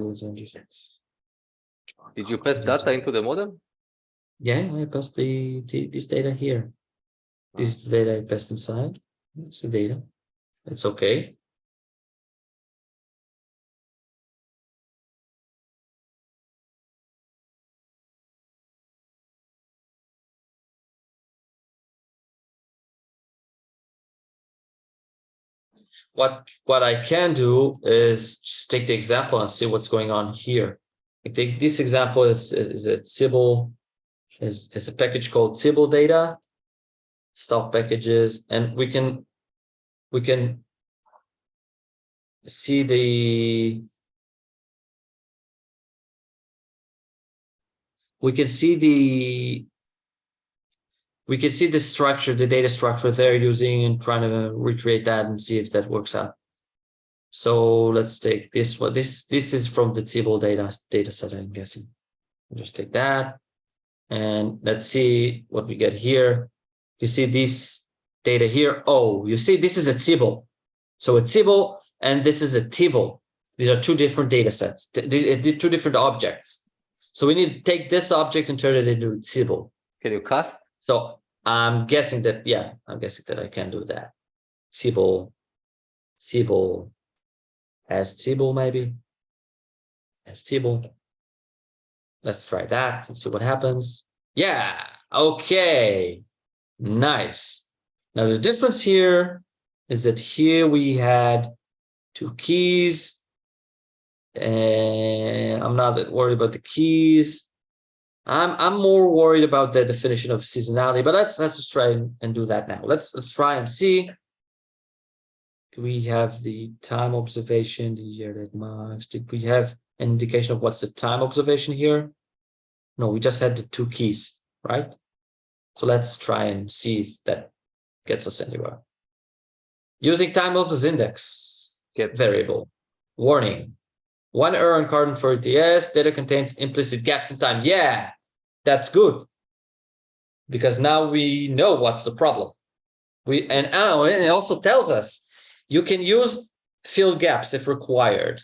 Did you pass data into the model? Yeah, I passed this data here. This is the data I passed inside. It's the data. It's okay. What I can do is just take the example and see what's going on here. I take this example is a Tibble, is a package called Tibble data, stock packages, and we can see the structure, the data structure they're using, and trying to recreate that and see if that works out. So let's take this one. This is from the Tibble data set, I'm guessing. I'll just take that and let's see what we get here. You see this data here. Oh, you see this is a Tibble. So a Tibble and this is a Tibble. These are two different data sets, two different objects. So we need to take this object and turn it into a Tibble. Can you cast? So I'm guessing that, yeah, I can do that. Tibble as Tibble, maybe. As Tibble. Let's try that and see what happens. Yeah, okay. Nice. Now the difference here is that here we had 2 keys. And I'm not that worried about the keys. I'm more worried about the definition of seasonality, but let's just try and do that now. Let's try and see. We have the time observation, the year that marks. Did we have an indication of what's the time observation here? No, we just had the 2 keys, right? So let's try and see if that gets us anywhere. Using time obs index variable. Warning. 1 error in Cardin for ETS, data contains implicit gaps in time. Yeah, that's good. Because now we know what's the problem. And it also tells us you can use fill gaps if required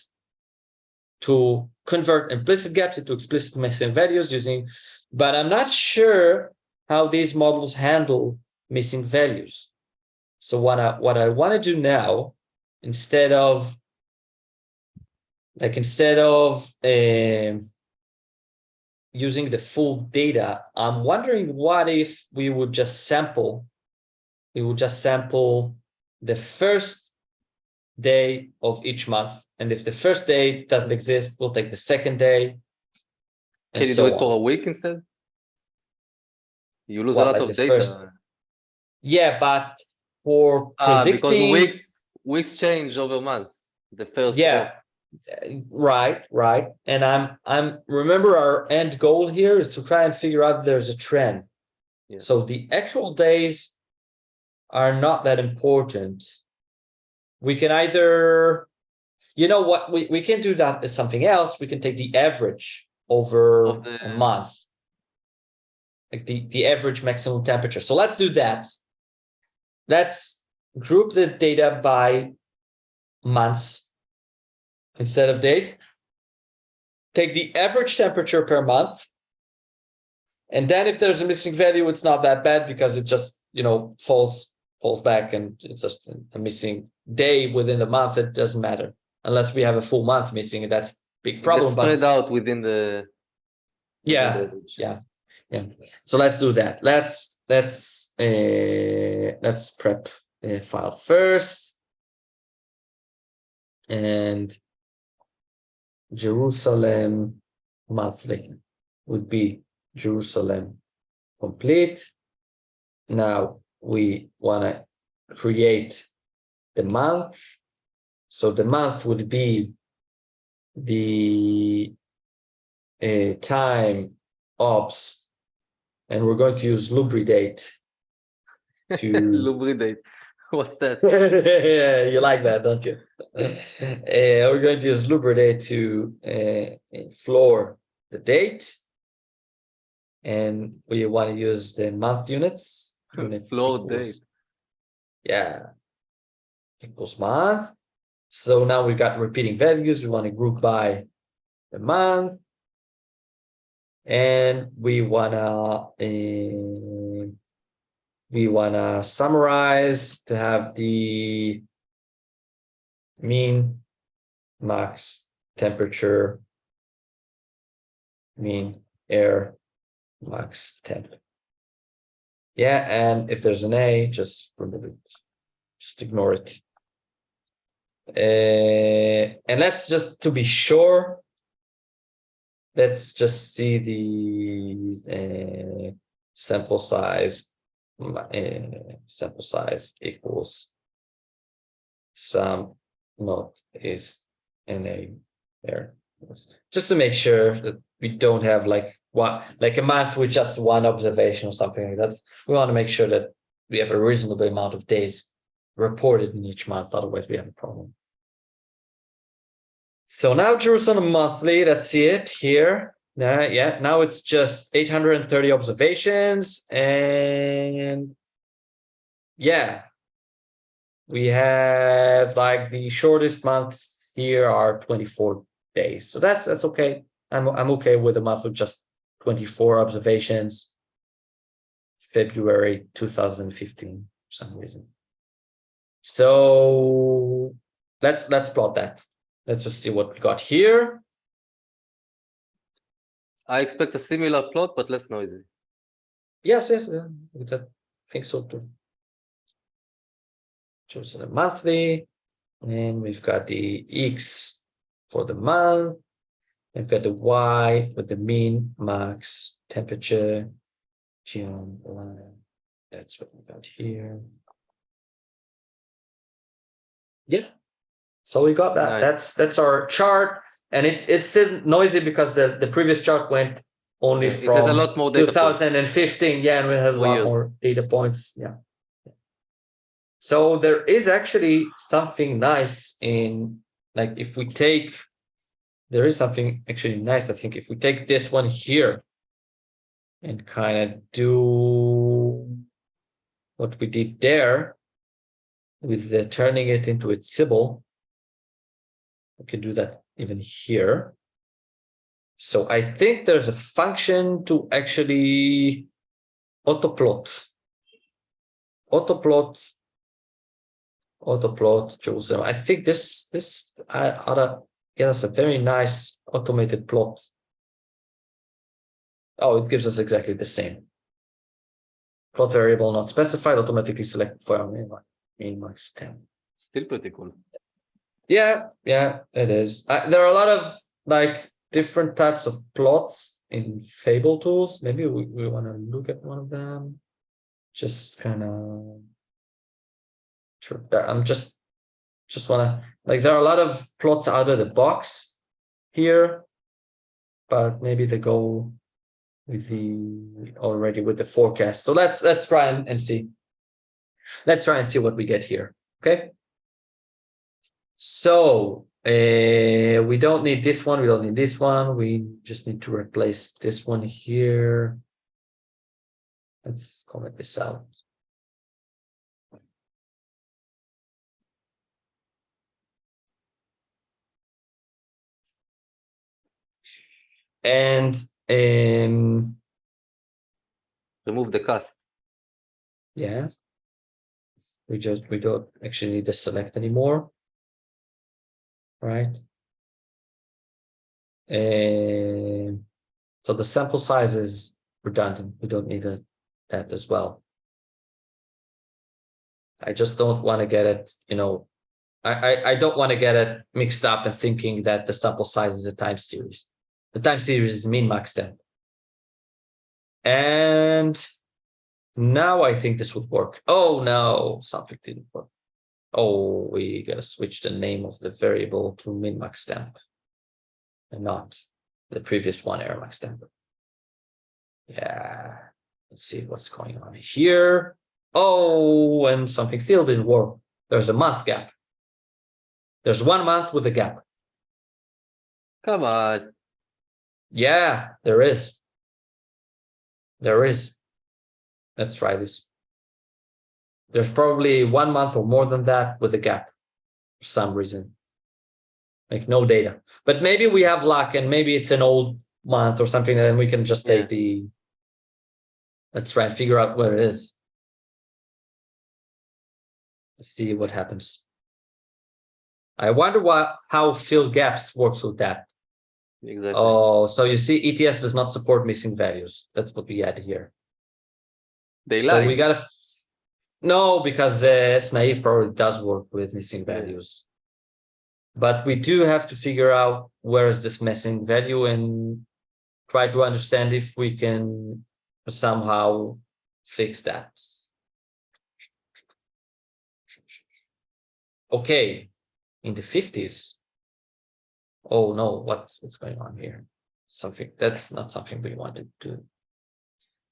to convert implicit gaps into explicit missing values using, but I'm not sure how these models handle missing values. So what I want to do now, instead of using the full data, I'm wondering what if we would just sample. We would just sample the first day of each month, and if the first day doesn't exist, we'll take the second day, and Can you do so it for on. a week instead? You lose a What, lot like of the data. first? Yeah, but for Because predicting, weeks change over months. The first yeah, right. And I'm remember our end goal here is to try and figure out if there's a trend. Yeah. So the actual days are not that important. We can either, you know what, we can do that as something else. We can take the average over of the a month, like the average maximum temperature. So let's do that. Let's group the data by months instead of days. Take the average temperature per month. And then if there's a missing value, it's not that bad because it just, falls back, and it's just a missing day within the month. It doesn't matter unless we have a full month missing, and that's a big it problem. gets spread out within the average. Yeah. So let's do that. Let's prep a file first, and Jerusalem monthly would be Jerusalem complete. Now we want to create the month. So the month would be the time ops, and we're going to use lubridate to Lubridate. What's that? Yeah, you like that, don't you? We're going to use lubridate to floor the date, and we want to use the month units. Unit Floor equals, date. yeah, equals month. So now we've got repeating values. We want to group by the month, and we wanna summarize to have the mean, max, temperature, mean, air, max, temp. Yeah, and if there's an A, just remove it. Just ignore it. And let's just, to be sure, let's just see the sample size. Sample size equals sum not is NA there. Just to make sure that we don't have like a month with just one observation or something like that. We want to make sure that we have a reasonable amount of days reported in each month, otherwise we have a problem. So now Jerusalem monthly, let's see it here. Yeah, now it's just 830 observations, and yeah, we have like the shortest months here are 24 days. So that's okay. I'm okay with a month with just 24 observations. February 2015 for some reason. So let's plot that. Let's just see what we got here. I expect a similar plot, but less noisy. Yes, I think so too. Chosen a monthly, and we've got the X for the month. We've got the Y with the mean, max, temperature, June. That's what we got here. Yeah. So we got that. Nice. That's our chart, and it's still noisy because the previous chart went only Yeah, it has a from lot more data points. 2015. Yeah, and it has a lot more data points. Yeah. So there is actually something nice in, like, if we take, there is something actually nice, I think, if we take this one here and kind of do what we did there with turning it into its symbol. We can do that even here. So I think there's a function to actually autoplot autoplot Jersualem. I think this ought to get us a very nice automated plot. Oh, it gives us exactly the same. Plot variable not specified, automatically selected for our min max temp. Still pretty cool. Yeah, it is. There are a lot of like different types of plots in Fable tools. Maybe we want to look at one of them. Just kind of. I'm just want to like. There are a lot of plots out of the box here, but maybe they go with the forecast. So let's try and see. Let's try and see what we get here. Okay. So we don't need this one. We don't need this one. We just need to replace this one here. Let's comment this out. And Remove the cast. yeah, we don't actually need to select anymore, right? So the sample size is redundant. We don't need that as well. I just don't want to get it, I don't want to get it mixed up and thinking that the sample size is a time series. The time series is min max temp. And now I think this would work. Oh no, something didn't work. Oh, we gotta switch the name of the variable to min max temp and not the previous one, error max temp. Yeah, let's see what's going on here. Oh, and something still didn't work. There's a month gap. There's 1 month with a gap. Come on. Yeah, there is. There is. Let's try this. There's probably 1 month or more than that with a gap for some reason. Like no data. But maybe we have luck and maybe it's an old month or something, and we can just take let's try and figure out where it is. Let's see what happens. I wonder how fill gaps works with that. Exactly. Oh, so you see, ETS does not support missing values. That's what we had here. They So lie. we gotta no, because SNAIF probably does work with missing values. But we do have to figure out where is this missing value and try to understand if we can somehow fix that. Okay, in the 50s. Oh no, what's going on here? Something that's not something we wanted to.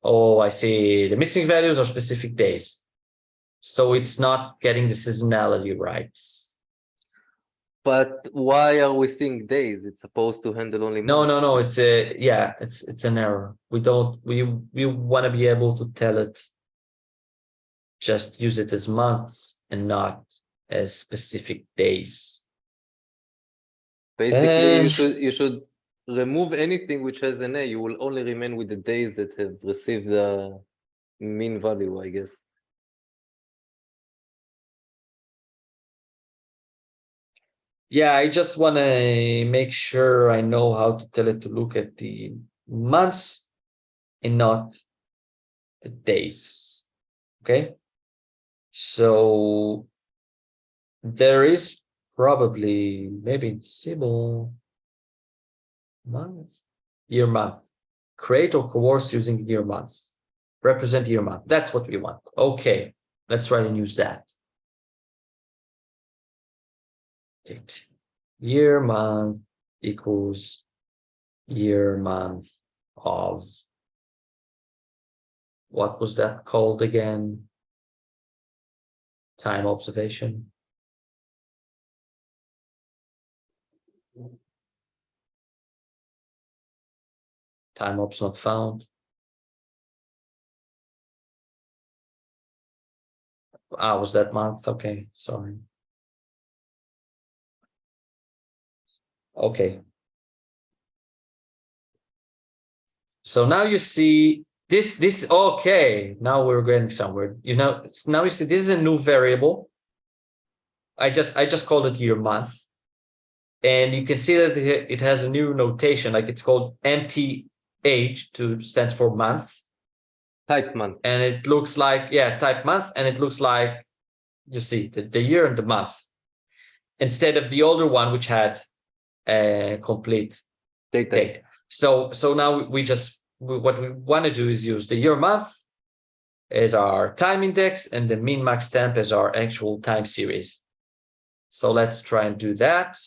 Oh, I see. The missing values are specific days. So it's not getting the seasonality right. But why are we seeing days? It's supposed to handle only months. No. It's it's an error. We want to be able to tell it. Just use it as months and not as specific days. Basically, you should remove anything which has an A. You will only remain with the days that have received the mean value, I guess. Yeah, I just want to make sure I know how to tell it to look at the months and not the days. Okay. So there is probably maybe it's fable month, year month. Create or coerce using year month. Represent year month. That's what we want. Okay. Let's try and use that. Date. Year month equals year month of what was that called again? Time observation. Time ops not found. Was that month? Okay, sorry. Okay. So now you see this, okay, now we're getting somewhere. Now you see this is a new variable. I just called it year month. And you can see that it has a new notation, like it's called MTH to stands for month. Type month. And it looks like, yeah, type month. And it looks like, you see, the year and the month. Instead of the older one, which had a complete date. So now what we want to do is use the year month as our time index and the min max temp as our actual time series. So let's try and do that.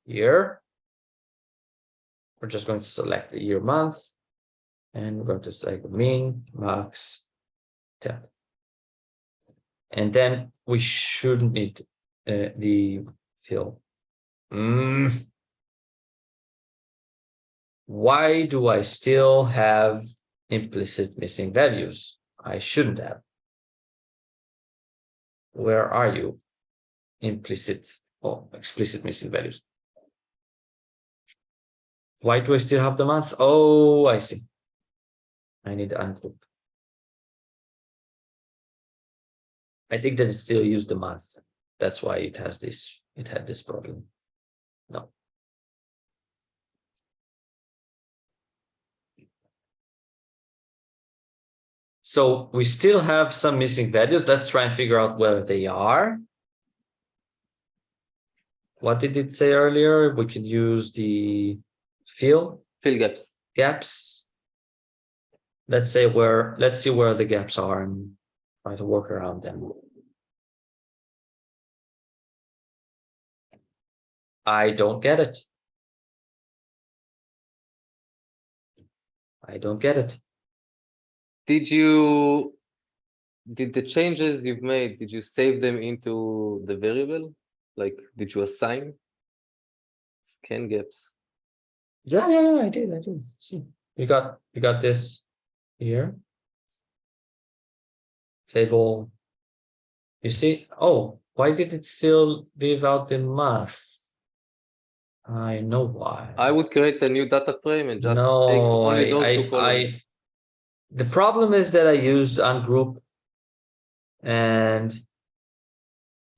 Here, we're just going to select the year month and we're going to select min max temp. And then we shouldn't need the fill. Why do I still have implicit missing values? I shouldn't have. Where are you? Implicit or explicit missing values. Why do I still have the month? Oh, I see. I need to ungroup. I think that it still used the month. That's why it has this. It had this problem. No. So we still have some missing values. Let's try and figure out where they are. What did it say earlier? We could use the fill gaps. Let's see where the gaps are and try to work around them. I don't get it. I don't get it. Did the changes you've made, did you save them into the variable? Like, did you assign scan gaps? Yeah, I did. See, you got this here. Fable. You see? Oh, why did it still leave out the month? I know why. I would create a new data frame and just no, take only those two columns. The problem is that I used ungroup, and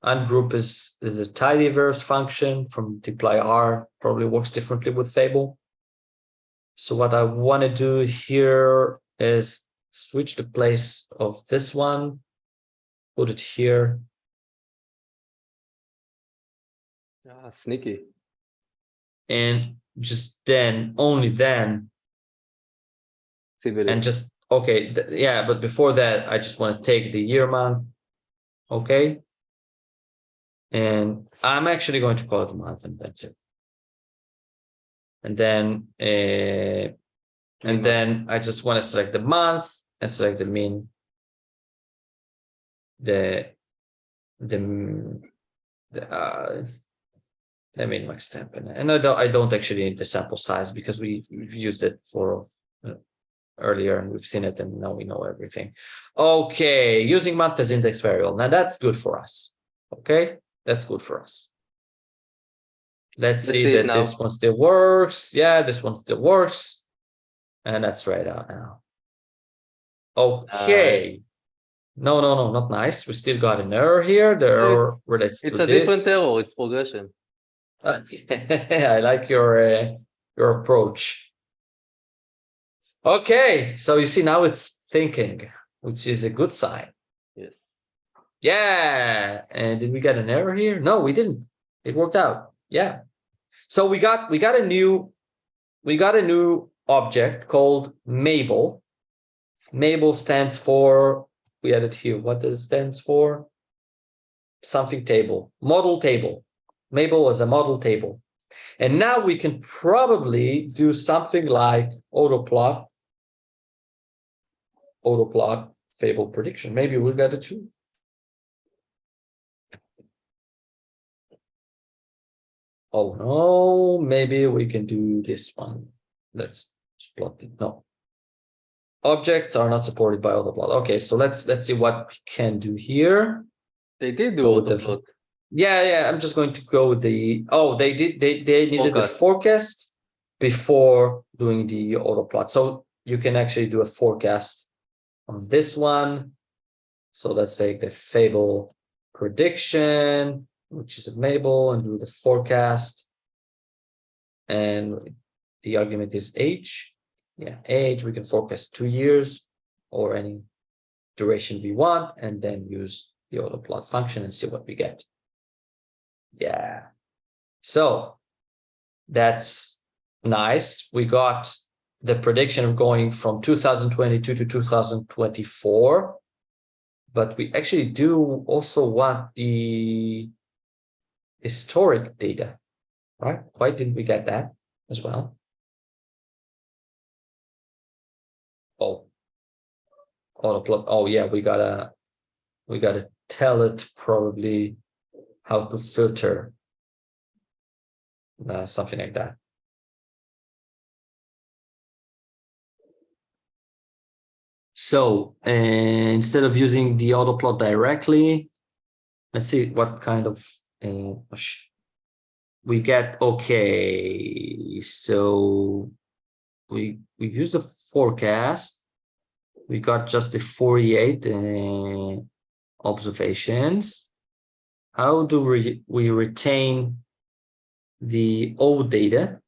ungroup is a tidyverse function from multiply R, probably works differently with fable. So what I want to do here is switch the place of this one, put it here. Ah, sneaky. And just then, only then, and just, okay, yeah, but before that, I just want to take the year month, okay? And I'm actually going to call it a month, and that's it. And then, I just want to select the month and select the min, the min max temp, and I don't actually need the sample size because we've used it for earlier and we've seen it and now we know everything. Okay, using month as index variable. Now that's good for us. Okay, that's good for us. Let's see that this one still works. Yeah, this one still works. And that's right out now. Okay. No, not nice. We still got an error here. The error relates to this. It's a different error. It's progression. I like your approach. Okay, so you see now it's thinking, which is a good sign. Yes. Yeah. And did we get an error here? No, we didn't. It worked out. Yeah. So we got a new object called Mabel. Mabel stands for, we had it here. What does it stand for? Something table, model table. Mabel is a model table. And now we can probably do something like autoplot fable prediction. Maybe we'll get it too. Oh no, maybe we can do this one. Let's plot it. No. Objects are not supported by autoplot. Okay, so let's see what we can do here. They did do autoplot. Yeah, I'm just going to go with the, they needed the forecast before doing the autoplot. So you can actually do a forecast on this one. So let's take the fable prediction, which is available, and do the forecast. And the argument is age. Yeah, age, we can forecast 2 years or any duration we want, and then use the autoplot function and see what we get. Yeah. So that's nice. We got the prediction of going from 2022 to 2024, but we actually do also want the historic data, right? Why didn't we get that as well? Oh, autoplot. Oh yeah, we gotta tell it probably how to filter, something like that. So instead of using the autoplot directly, let's see what kind of we get. Okay, so we use the forecast. We got just the 48 observations. How do we retain the old data?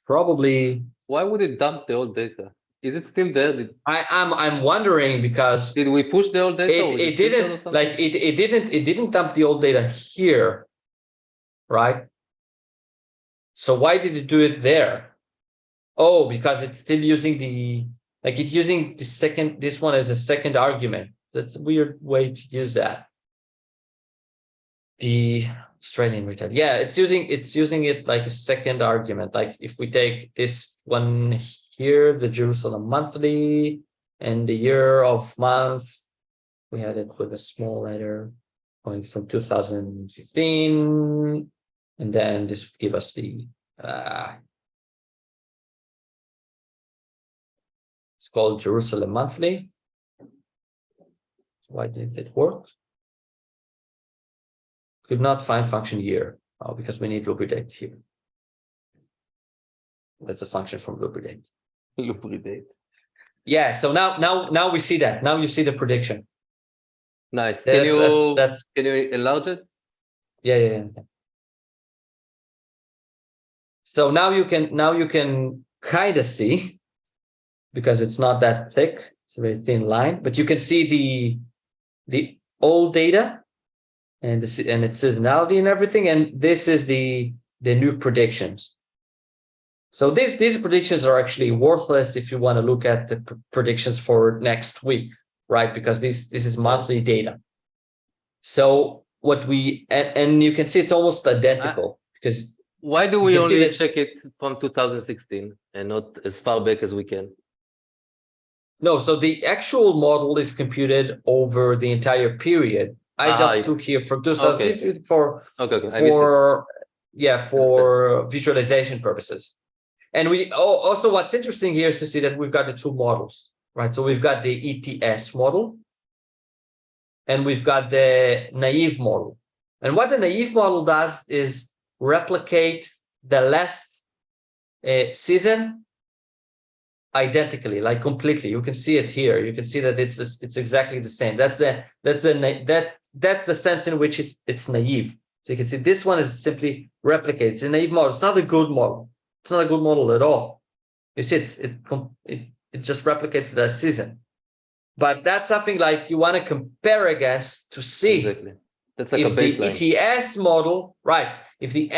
Probably. Why would it dump the old data? Is it still there? I'm wondering, because Did we push the old data? it didn't, like it didn't dump the old data here, right? So why did it do it there? Oh, because it's still using the, like it's using the second, this one as a second argument. That's a weird way to use that. The Australian retail, yeah, it's using it like a second argument. Like if we take this one here, the Jersualem monthly, and the year of month, we had it with a small letter going from 2015, and then this would give us the it's called Jersualem monthly. Why didn't it work? Could not find function year. Oh, because we need lubricate here. That's a function from lubricate. Lubricate. Yeah. So now we see that. Now you see the prediction. Nice. Can you enlarge it? Yeah. So now you can kind of see, because it's not that thick. It's a very thin line, but you can see the old data and its seasonality and everything. And this is the new predictions. So these predictions are actually worthless if you want to look at the predictions for next week, right? Because this is monthly data. So what we, and you can see it's almost identical, because why do we only check it from 2016 and not as far back as we can? No, so the actual model is computed over the entire period. I just took here from 2015 for visualization purposes. And we also, what's interesting here is to see that we've got the two models, right? So we've got the ETS model and we've got the naive model. And what the naive model does is replicate the last season identically, like completely. You can see it here. You can see that it's exactly the same. That's the sense in which it's naive. So you can see this one is simply replicated. It's a naive model. It's not a good model. It's not a good model at all. You see, it just replicates the season. But that's something like you want to compare against to see that's like if a baseline. The ETS model, right? If the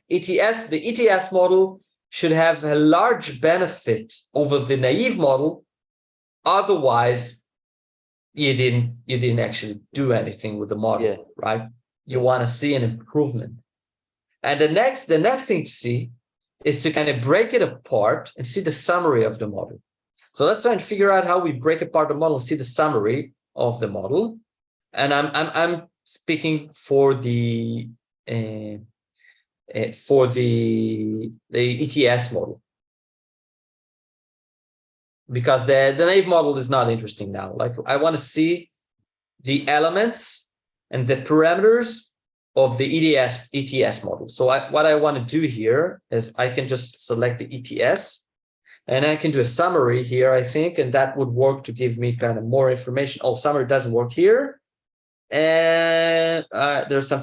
ETS model should have a large benefit over the naive model. Otherwise, you didn't actually do anything with the model, right? You want to see an improvement. And the next thing to see is to kind of break it apart and see the summary of the model. So let's try and figure out how we break apart the model and see the summary of the model. And I'm speaking for the ETS model, because the naive model is not interesting now. Like I want to see the elements and the parameters of the ETS model. So what I want to do here is I can just select the ETS, And I can do a summary here, I think, and that would work to give me kind of more information. Oh, summary doesn't work here. And there's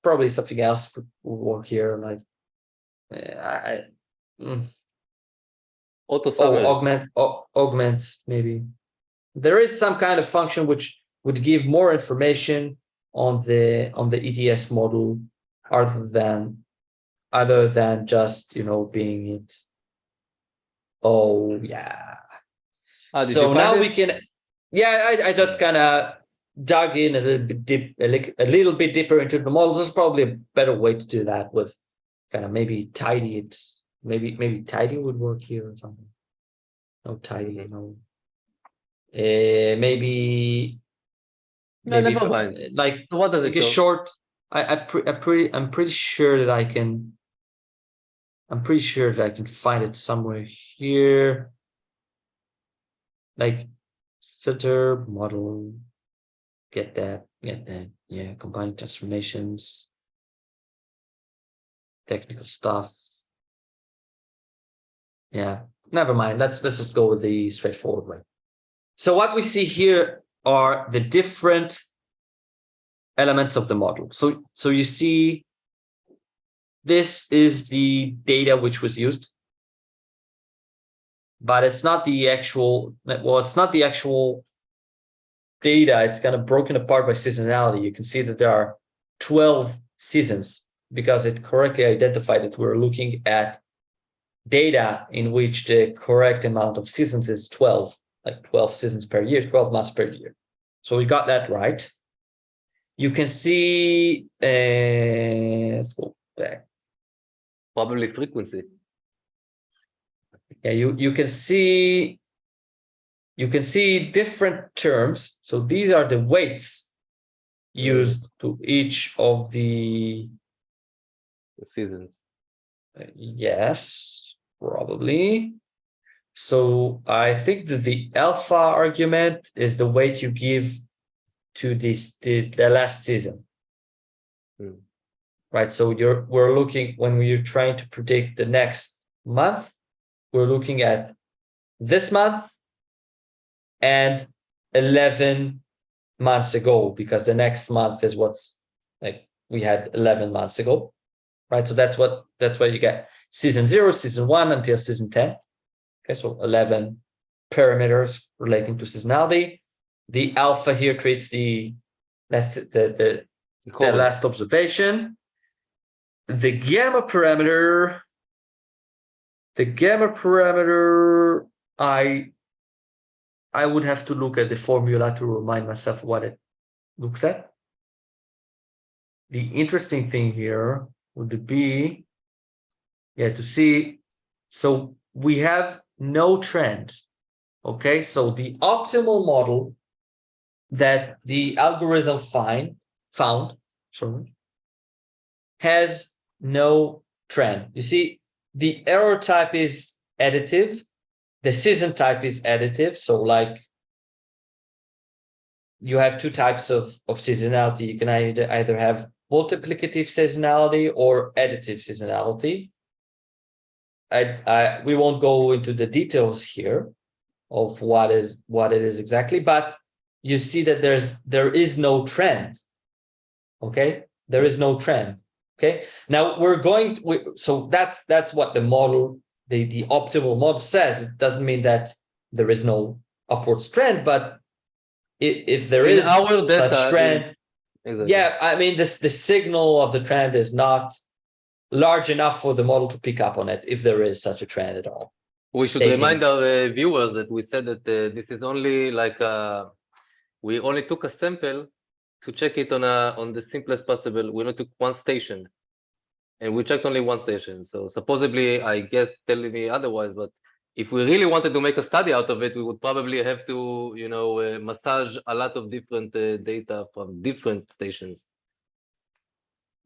probably something else would work here, like Auto summary. augment, maybe. There is some kind of function which would give more information on the EDS model other than just, being it. Oh yeah. So now we can, I just kind of dug in a little bit deeper into the models. There's probably a better way to do that with kind of maybe tidy it. Maybe tidy would work here or something. No tidy, no. Maybe never mind. Like so what does like it a show? short. I'm pretty sure that I can. I'm pretty sure that I can find it somewhere here. Like filter model. Get that. Yeah, combining transformations. Technical stuff. Yeah, never mind. Let's just go with the straightforward way. So what we see here are the different elements of the model. So you see, this is the data which was used, but it's not the actual. Well, it's not the actual data. It's kind of broken apart by seasonality. You can see that there are 12 seasons because it correctly identified that we're looking at data in which the correct amount of seasons is 12, like 12 seasons per year, 12 months per year. So we got that right. You can see, let's go back. Probably frequency. Yeah, you can see different terms. So these are the weights used to each of the seasons. Yes, probably. So I think that the alpha argument is the weight you give to the last season. Right. So we're looking, when we're trying to predict the next month, we're looking at this month and 11 months ago, because the next month is what's like we had 11 months ago. Right. So that's why you get season 0, season 1 until season 10. Okay, so 11 parameters relating to seasonality. The alpha here creates the last observation. The gamma parameter, I would have to look at the formula to remind myself what it looks at. The interesting thing here would be, to see, so we have no trend. Okay, so the optimal model that the algorithm found has no trend. You see, the error type is additive, the season type is additive. So like you have two types of seasonality. You can either have multiplicative seasonality or additive seasonality. We won't go into the details here of what it is exactly, but you see that there is no trend. Okay, there is no trend. Okay, now so that's what the model, the optimal model says. It doesn't mean that there is no upwards trend, but if there is such trend, exactly. Yeah, I mean the signal of the trend is not large enough for the model to pick up on it if there is such a trend at all. We should remind our viewers that we said that this is only like we only took a sample to check it on the simplest possible. We only took one station, and we checked only one station. So supposedly, I guess telling me otherwise, but if we really wanted to make a study out of it, we would probably have to, massage a lot of different data from different stations.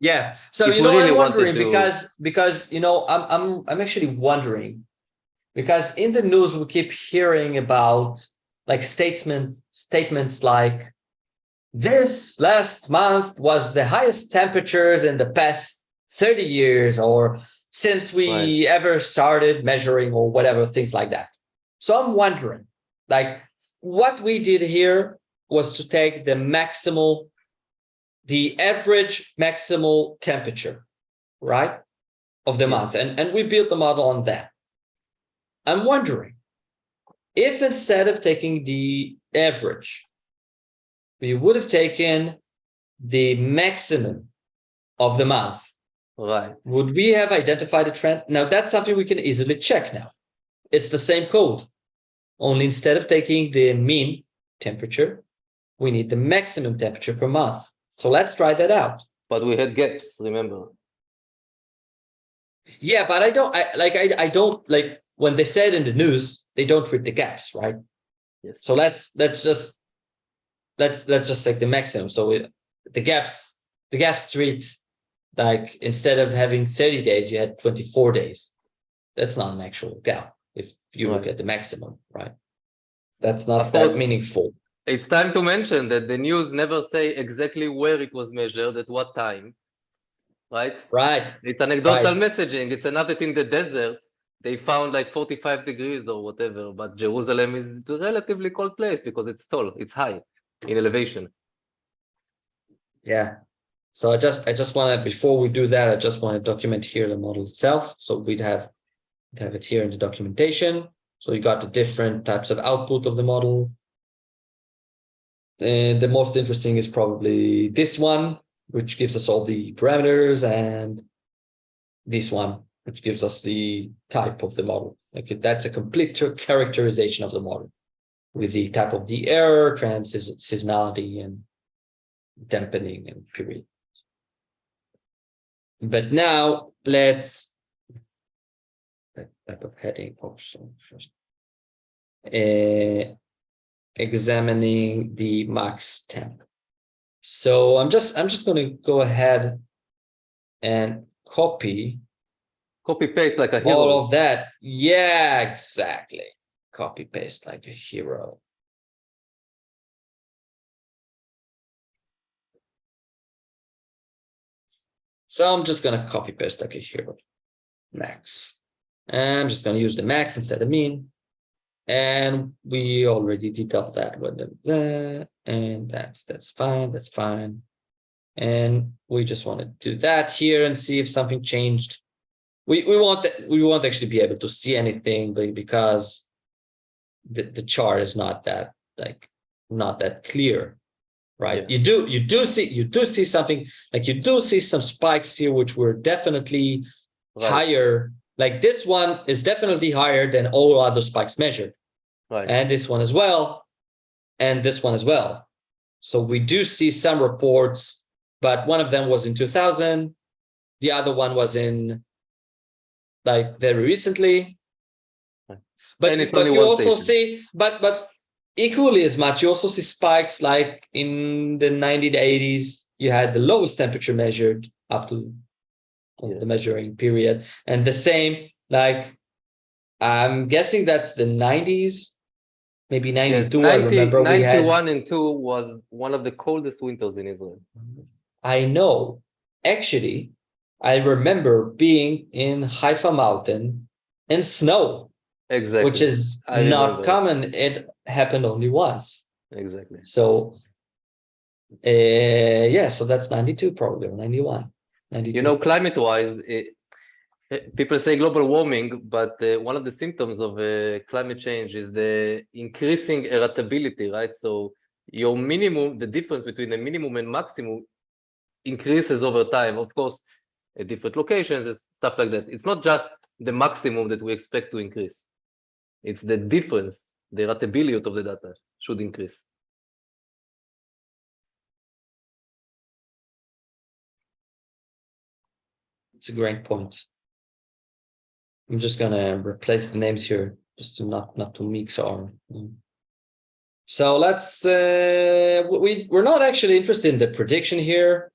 Yeah. So I'm wondering because I'm actually wondering, because in the news we keep hearing about like statements like, this last month was the highest temperatures in the past 30 years, or since we ever started measuring or whatever, things like that. So I'm wondering, like, what we did here was to take the average maximal temperature, right, of the month, and we built the model on that. I'm wondering if instead of taking the average, we would have taken the maximum of the month, Right. would we have identified a trend? Now that's something we can easily check now. It's the same code, only instead of taking the mean temperature, we need the maximum temperature per month. So let's try that out. But we had gaps, remember? Yeah, but I don't like when they said in the news, they don't read the gaps, right? Yes. So let's just take the maximum. So the gaps treat, like, instead of having 30 days, you had 24 days. That's not an actual gap if you look at the maximum, right? That's not that meaningful. It's time to mention that the news never say exactly where it was measured, at what time, right? Right. It's anecdotal messaging. It's another in the desert. They found like 45 degrees or whatever, but Jerusalem is a relatively cold place because it's tall, it's high in elevation. Yeah. So I just want to, before we do that, I just want to document here the model itself. So we'd have it here in the documentation. So you got the different types of output of the model. And the most interesting is probably this one, which gives us all the parameters, and this one, which gives us the type of the model. Okay, that's a complete characterization of the model with the type of the error, seasonality, and dampening and period. But now let's that type of heading also first. Examining the max temp. So I'm just going to go ahead and copy paste like a hero. all of that. Yeah, exactly. Copy paste like a hero. So I'm just going to copy paste like a hero. Max. And I'm just going to use the max instead of mean. And we already detailed that with that, and that's fine. That's fine. And we just want to do that here and see if something changed. We won't actually be able to see anything, because the chart is not that clear, right? Yeah. You do see something, like you do see some spikes here, which were definitely higher. Like this one is definitely higher than all other spikes measured. Right. And this one as well. And this one as well. So we do see some reports, but one of them was in 2000. The other one was in like very recently. But you also see, but equally as much, you also see spikes like in the 1980s. You had the lowest temperature measured up to the measuring period. And the same, like, I'm guessing that's the 90s, maybe 92. Yes, 90, I remember 91 and 2 was one of the coldest winters in Israel. I know. Actually, I remember being in Haifa Mountain in snow. Exactly. Which is not common. It happened only once. Exactly. So, yeah, so that's 92 probably, 91. 92. You know, climate-wise, people say global warming, but one of the symptoms of climate change is the increasing irritability, right? So your minimum, the difference between the minimum and maximum increases over time. Of course, at different locations and stuff like that. It's not just the maximum that we expect to increase. It's the difference, the irritability of the data should increase. It's a great point. I'm just gonna replace the names here just to not to mix our. So let's we're not actually interested in the prediction here.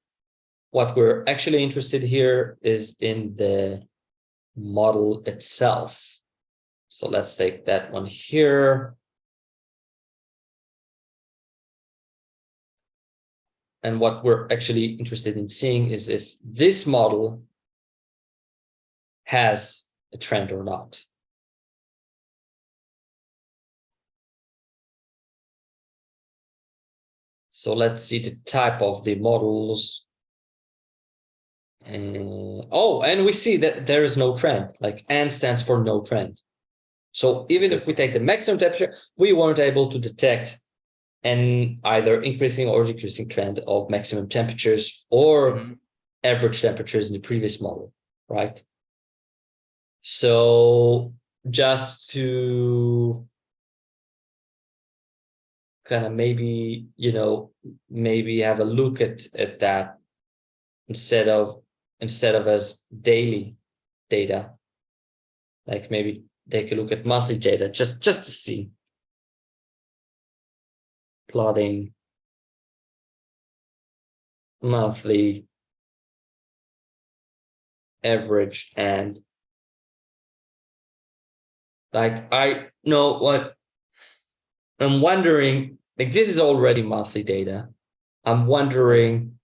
What we're actually interested here is in the model itself. So let's take that one here. And what we're actually interested in seeing is if this model has a trend or not. So let's see the type of the models. And we see that there is no trend, like N stands for no trend. So even if we take the maximum temperature, we weren't able to detect an either increasing or decreasing trend of maximum temperatures or average temperatures in the previous model, right? So just to kind of maybe, maybe have a look at that instead of as daily data, like maybe take a look at monthly data just to see. Plotting monthly average, and like I know what I'm wondering, like this is already monthly data. I'm wondering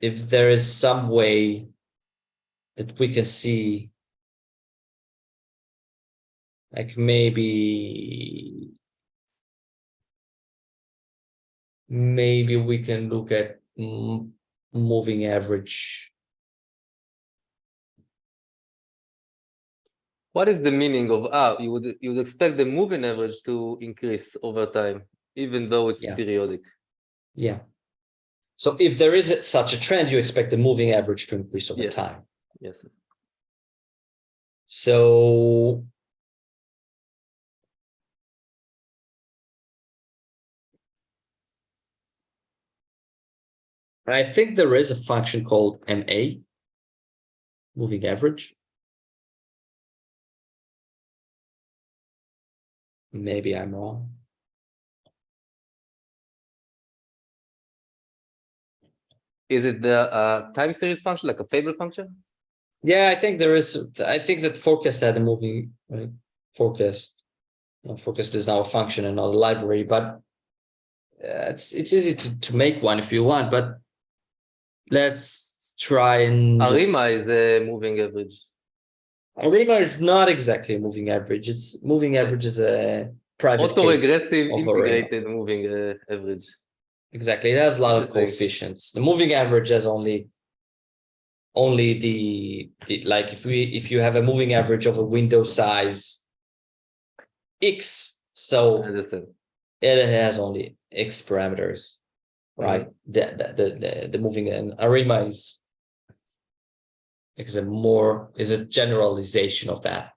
if there is some way that we can see, like maybe we can look at moving average. What is the meaning of you would expect the moving average to increase over time, even though it's periodic? Yeah. So if there is such a trend, you expect the moving average to increase over time. Yes. So I think there is a function called MA, moving average. Maybe I'm wrong. Is it the time series function, like a fable function? Yeah, I think there is. I think that forcast had a moving forecast. Forecast is now a function and not a library, but it's easy to make one if you want. But let's try and Arima is a moving average. Arima is not exactly a moving average. It's moving average is a private autoregressive case of integrated moving average. Exactly, it has a lot of coefficients. The moving average has only the like if you have a moving average of a window size X, so it has only X parameters, right? The moving and Arima is a generalization of that.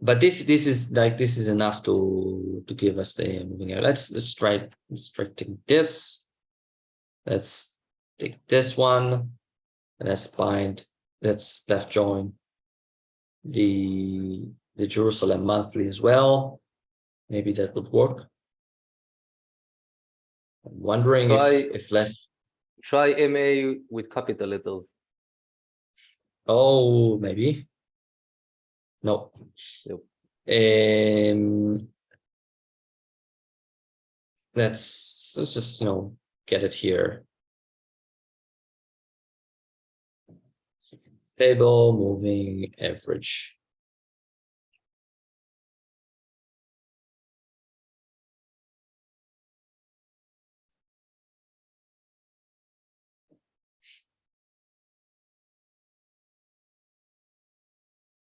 But this is enough to give us the moving average. Let's try take this. Let's take this one. And let's left join the Jersualem monthly as well. Maybe that would work. I'm wondering if left. Try MA with capital letters. Oh, maybe. No. Nope. Let's just get it here. Table moving average.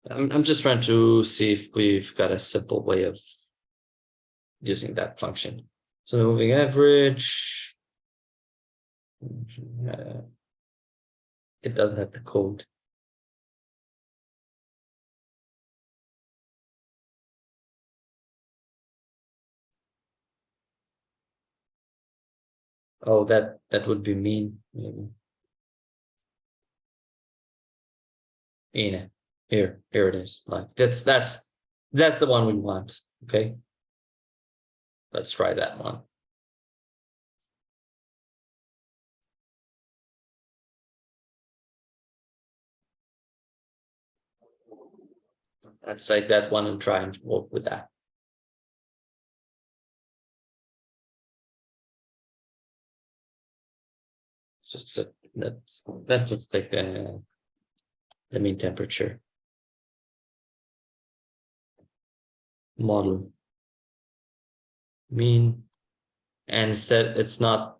I'm just trying to see if we've got a simple way of using that function. So the moving average, it doesn't have the code. Oh, that would be mean, maybe. Here it is. Like that's the one we want. Okay. Let's try that one. Let's take that one and try and work with that. Just let's take the mean temperature model mean, and instead it's not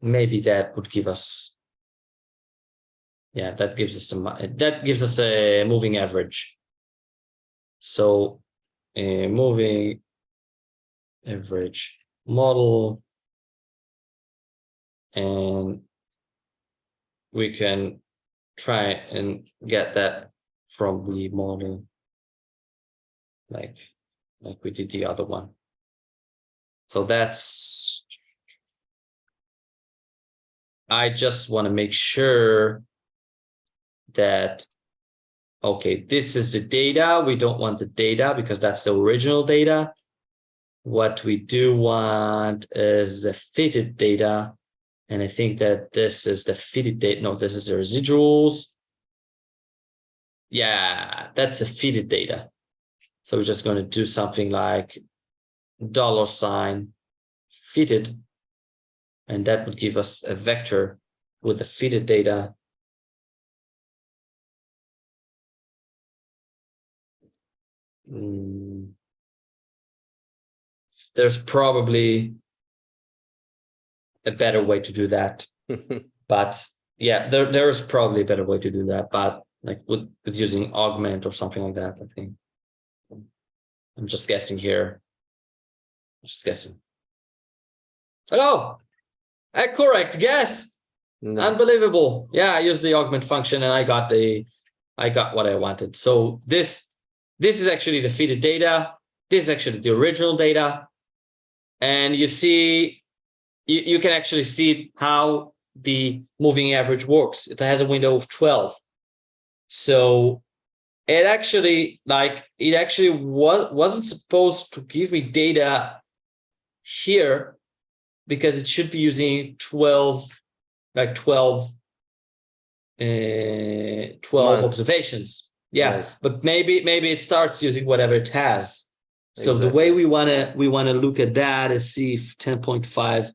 maybe that would give us, yeah, that gives us a moving average. So a moving average model, and we can try and get that from the model like we did the other one. So that's, I just want to make sure that, okay, this is the data. We don't want the data because that's the original data. What we do want is the fitted data. And I think that this is the fitted data. No, this is the residuals. Yeah, that's the fitted data. So we're just going to do something like $ fitted. And that would give us a vector with the fitted data. There's probably a better way to do that. But yeah, there is probably a better way to do that. But like with using augment or something like that, I think. I'm just guessing here. Just guessing. Oh, a correct guess. No. Unbelievable. Yeah, I used the augment function and I got what I wanted. So this is actually the fitted data. This is actually the original data. And you see, you can actually see how the moving average works. It has a window of 12. So it actually wasn't supposed to give me data here because it should be using 12 observations. Yeah, right. But maybe it starts using whatever it has. So exactly. The way we want to look at that is see if 10.5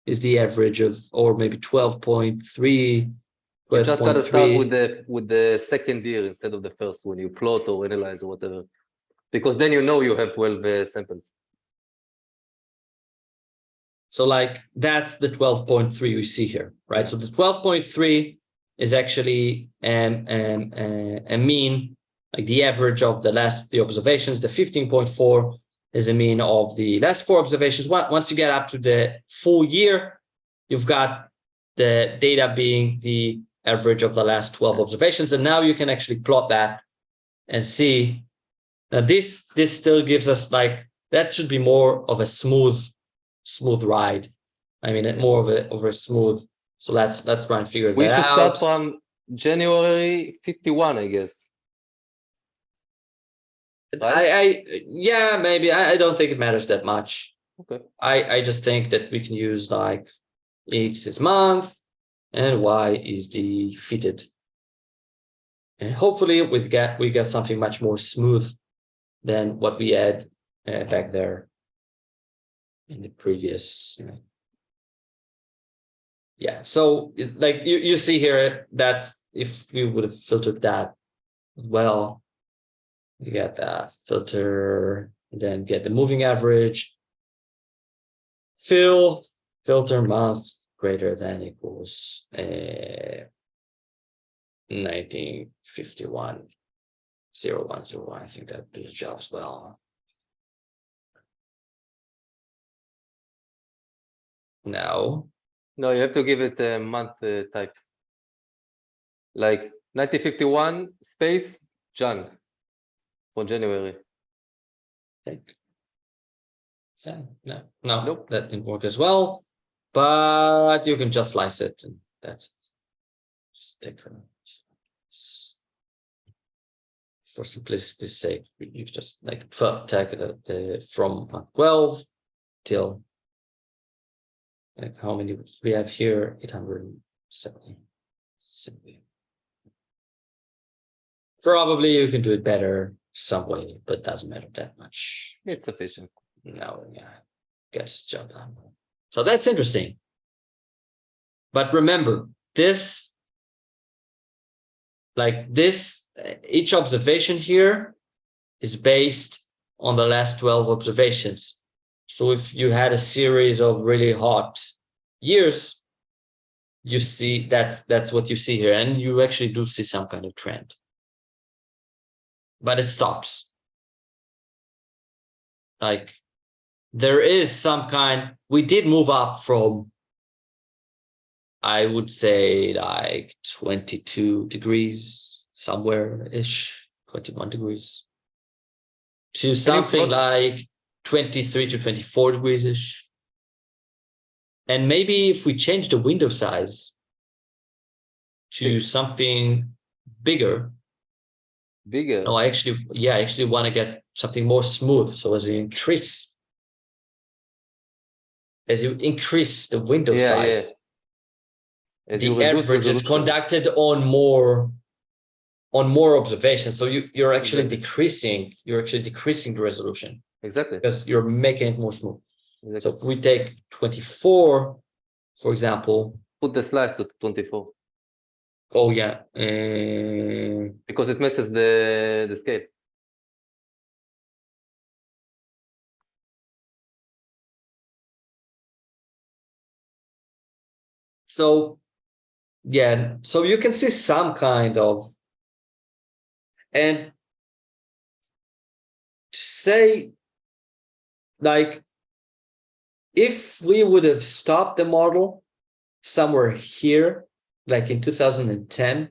is the average of, or maybe 12.3. You just got to start with the second year instead of the first when you plot or analyze or whatever, because then you know you have 12 samples. So like that's the 12.3 we see here, right? So the 12.3 is actually a mean, like the average of the observations. The 15.4 is a mean of the last 4 observations. Once you get up to the full year, you've got the data being the average of the last 12 observations. And now you can actually plot that and see. Now this still gives us like, that should be more of a smooth ride. I mean, more of a smooth. So let's try and figure that out. We should start from January 51, I guess. Right? Yeah, maybe. I don't think it matters that much. Okay. I just think that we can use like X is month and Y is the fitted. And hopefully we get something much more smooth than what we had back there in the previous. Yeah, so like you see here, that's if we would have filtered that well, you get that filter, then get the moving average, filter month greater than equals 1951 0101. I think that does the job as well. No, you have to give it a month type. Like 1951 space Jan for January. Yeah, no, nope. That didn't work as well. But you can just slice it, and that's it. Just take for simplicity's sake, you just like take the from 12 till Like how many we have here? 870. Probably you can do it better some way, but doesn't matter that much. It's sufficient. No, yeah, gets the job done. So that's interesting. But remember, this, each observation here is based on the last 12 observations. So if you had a series of really hot years, you see that's what you see here, and you actually do see some kind of trend. But it stops. Like there is some kind, we did move up from, I would say, like 22 degrees somewhere ish, 21 degrees, to something like 23 to 24 degrees ish. And maybe if we change the window size to something bigger. No, I actually want to get something more smooth. So as you increase the window size, the average is conducted on more observations. So you're actually decreasing the resolution. Exactly. Because you're making it more smooth. Exactly. So if we take 24, for example. Put the slice to 24. Oh yeah. Because it messes the scale. So yeah, so you can see some kind of, and to say, like, if we would have stopped the model somewhere here, like in 2010,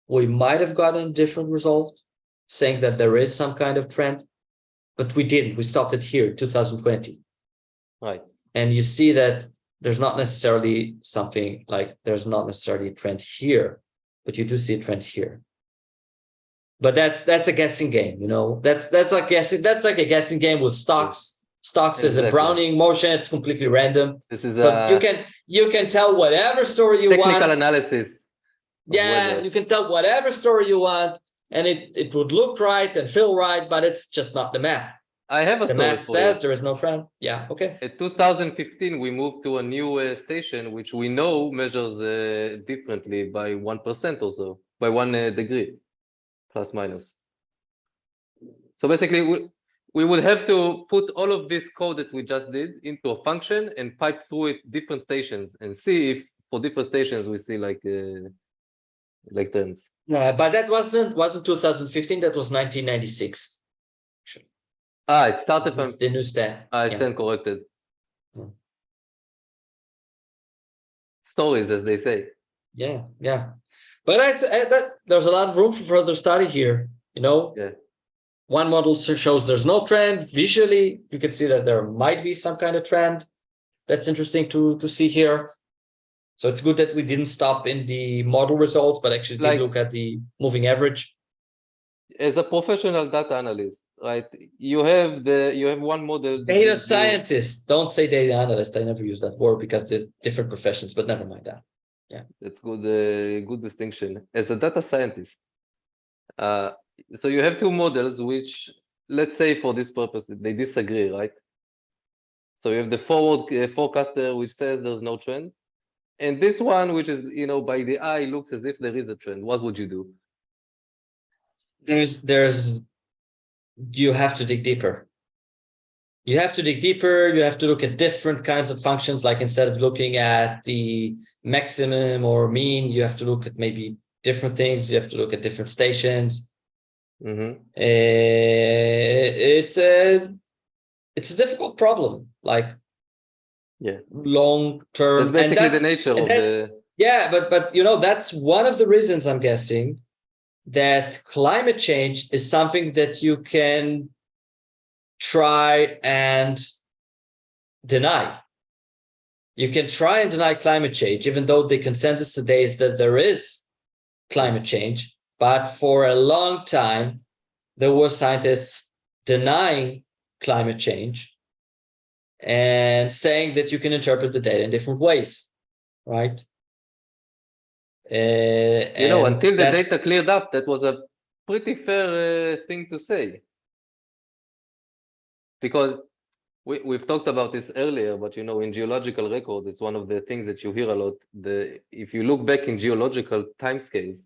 we might have gotten a different result, saying that there is some kind of trend, but we didn't. We stopped it here, 2020. Right. And you see that there's not necessarily something like, there's not necessarily a trend here, but you do see a trend here. But that's a guessing game, you know. That's like a guessing game with stocks. Stocks is a Brownian motion. It's completely random. This is so you can tell whatever story you want. Technical analysis. Yeah, you can tell whatever story you want, and it would look right and feel right, but it's just not the math. I have a the story math says there is no trend. Yeah, okay. In 2015, we moved to a new station, which we know measures differently by 1% or so, by 1 degree, plus minus. So basically, we would have to put all of this code that we just did into a function and pipe through it different stations and see if for different stations we see like trends. Yeah, but that wasn't 2015. That was 1996. It started from the new stat. I stand corrected. Stories, as they say. Yeah. But there's a lot of room for further study here. You know, one model shows there's no trend. Visually, you can see that there might be some kind of trend. That's interesting to see here. So it's good that we didn't stop in the model results, but actually did look at the moving average. As a professional data analyst, right? You have one model. Data scientist. Don't say data analyst. I never use that word because there's different professions, but never mind that. Yeah. That's good. Good distinction. As a data scientist, so you have two models which, let's say for this purpose, they disagree, right? So you have the forward forecaster which says there's no trend, and this one which is, you know, by the eye looks as if there is a trend. What would you do? You have to dig deeper. You have to dig deeper. You have to look at different kinds of functions. Like instead of looking at the maximum or mean, you have to look at maybe different things. You have to look at different stations. It's a difficult problem. Like long term. That's basically the nature of the. Yeah, but you know, that's one of the reasons I'm guessing that climate change is something that you can try and deny. You can try and deny climate change, even though the consensus today is that there is climate change. But for a long time, there were scientists denying climate change. and saying that you can interpret the data in different ways, right? Until the data cleared up, that was a pretty fair thing to say. Because we've talked about this earlier, but in geological records, it's one of the things that you hear a lot. If you look back in geological timescales,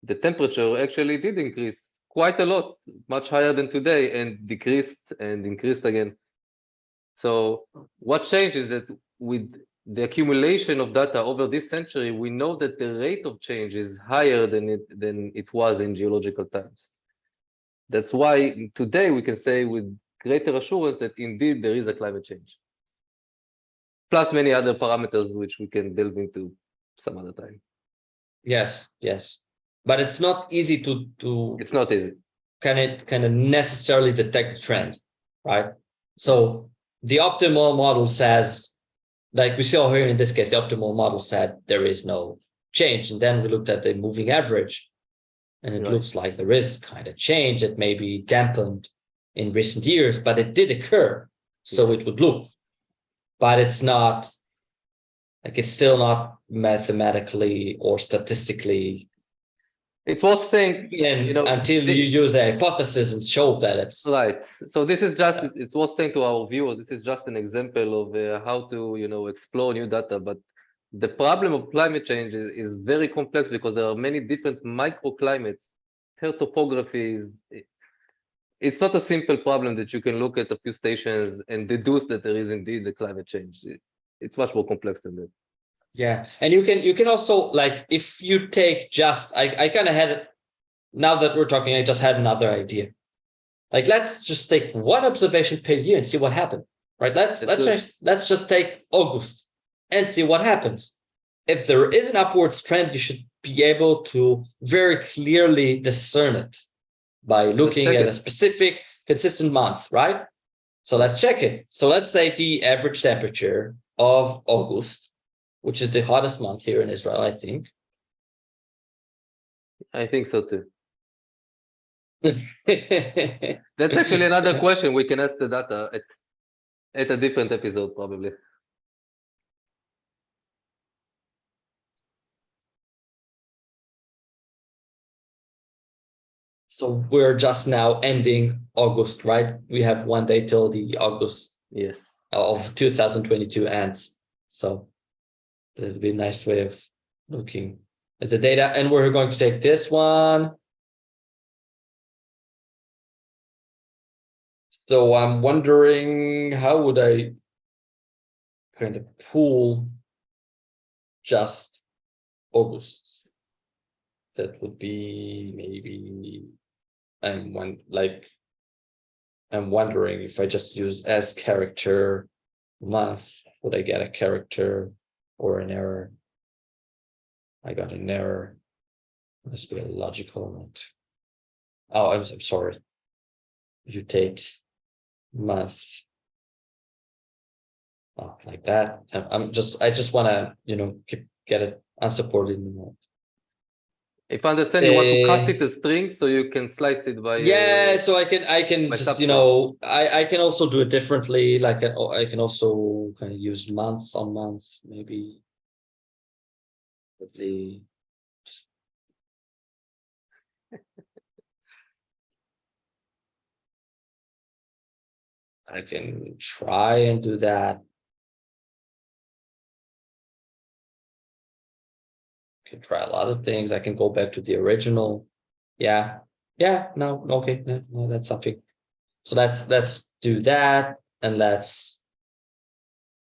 the temperature actually did increase quite a lot, much higher than today, and decreased and increased again. So what changed is that with the accumulation of data over this century, we know that the rate of change is higher than it was in geological times. That's why today we can say with greater assurance that indeed there is a climate change. Plus many other parameters which we can delve into some other time. Yes, but it's not easy to It's not easy. Kind of necessarily detect the trend, right? So the optimal model says, like we saw here in this case, the optimal model said there is no change, and then we looked at the moving average, and it looks like there is kind of change that may be dampened in recent years, but it did occur. So it would look, but it's not like, it's still not mathematically or statistically. It's worth saying, until you use a hypothesis and show that it's right. So this is just, it's worth saying to our viewers, this is just an example of how to, explore new data. But the problem of climate change is very complex because there are many different microclimates, her topography is, it's not a simple problem that you can look at a few stations and deduce that there is indeed a climate change. It's much more complex than that. Yeah, and you can also, like, if you take just, I kind of had, now that we're talking, I just had another idea. Like, let's just take one observation per year and see what happened, right? Let's just take August and see what happens. If there is an upwards trend, you should be able to very clearly discern it by looking at a specific consistent month, right? So let's check it. So let's say the average temperature of August, which is the hottest month here in Israel, I think. I think so too. That's actually another question we can ask the data at a different episode, probably. So we're just now ending August, right? We have one day till the August of 2022 ends. So this would be a nice way of looking at the data. And we're going to take this one. So I'm wondering, how would I kind of pull just August? That would be maybe, I'm wondering if I just use as character month, would I get a character or an error? I got an error. Must be a logical note. Oh, I'm sorry. You take month. Oh, like that. I just want to, get it unsupported. If I understand, you want to cast it as string so you can slice it by. Yeah, so I can just, I can also do it differently. Like I can also kind of use month on month, maybe. Just I can try and do that. I can try a lot of things. I can go back to the original. Yeah. No, okay. No, that's something. So let's do that, and let's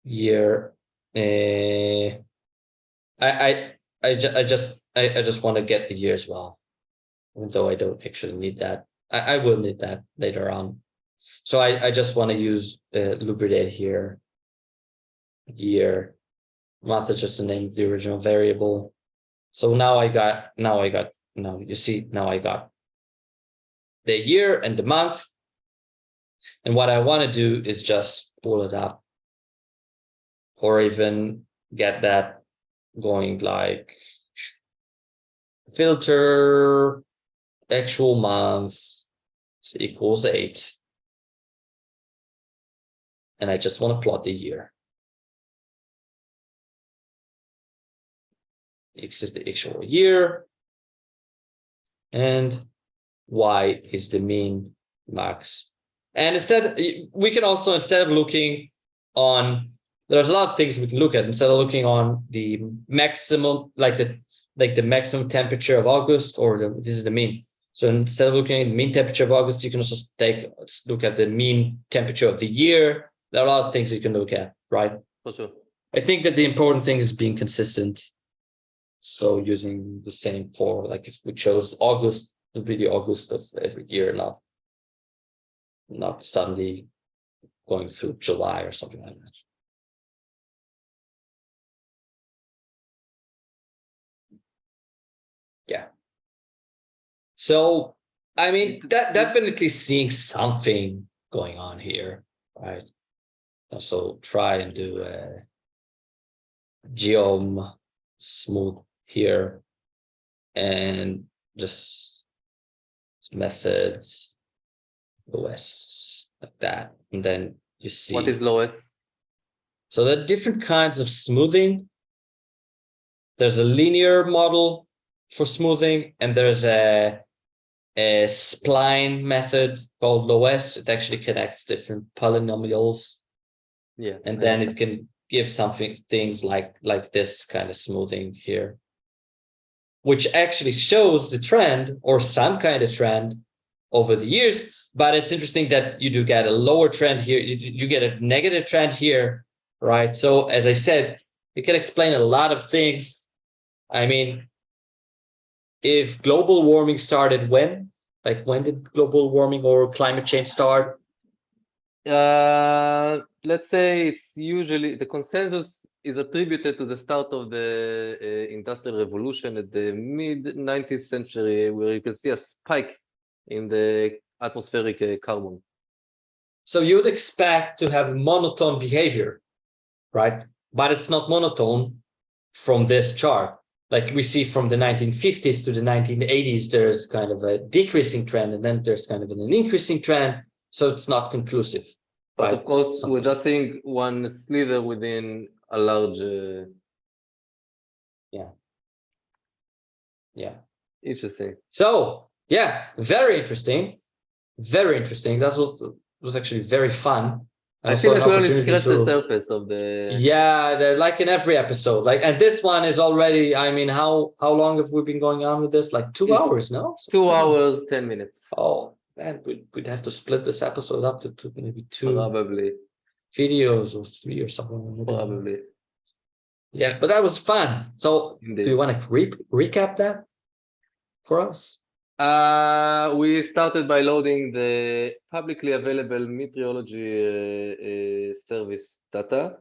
year. I just want to get the year as well, even though I don't actually need that. I will need that later on. So I just want to use lubricate here. Year, month is just the name of the original variable. So now I got you see, now I got the year and the month. And what I want to do is just pull it up, or even get that going, like filter actual month equals 8. and I just want to plot the year. X is the actual year, and Y is the mean max. And instead, we can also, instead of looking on, there's a lot of things we can look at. Instead of looking on the maximum, like the maximum temperature of August, or this is the mean. So instead of looking at the mean temperature of August, you can also look at the mean temperature of the year. There are a lot of things you can look at, right? For sure. I think that the important thing is being consistent. So using the same for, like, if we chose August, it would be the August of every year, not suddenly going through July or something like that. Yeah. So, I mean, that definitely seeing something going on here, right? Also try and do a geom smooth here and just methods OS like that, and then you see What is lowest? So there are different kinds of smoothing. There's a linear model for smoothing, and there's a spline method called lowest. It actually connects different polynomials. Yeah. And then it can give things like this kind of smoothing here, which actually shows the trend or some kind of trend over the years. But it's interesting that you do get a lower trend here. You get a negative trend here, right? So as I said, you can explain a lot of things. I mean, if global warming started when? Like, when did global warming or climate change start? Let's say it's usually the consensus is attributed to the start of the Industrial Revolution at the mid-19th century, where you can see a spike in the atmospheric carbon. So you'd expect to have monotone behavior, right? But it's not monotone from this chart. Like we see from the 1950s to the 1980s, there's kind of a decreasing trend, and then there's kind of an increasing trend. So it's not conclusive. But right? of course, we're just seeing one sliver within a large. Yeah. Interesting. So yeah, very interesting. Very interesting. That was actually very fun. I feel like we only scratched the surface of the. Yeah, like in every episode. Like, and this one is already. I mean, how long have we been going on with this? Like 2 hours, no? 2 hours, 10 minutes. Oh man, we'd have to split this episode up to maybe 2 probably videos or 3 or something. Probably. Yeah, but that was fun. So, Indeed. do you want to recap that for us? We started by loading the publicly available meteorology service data,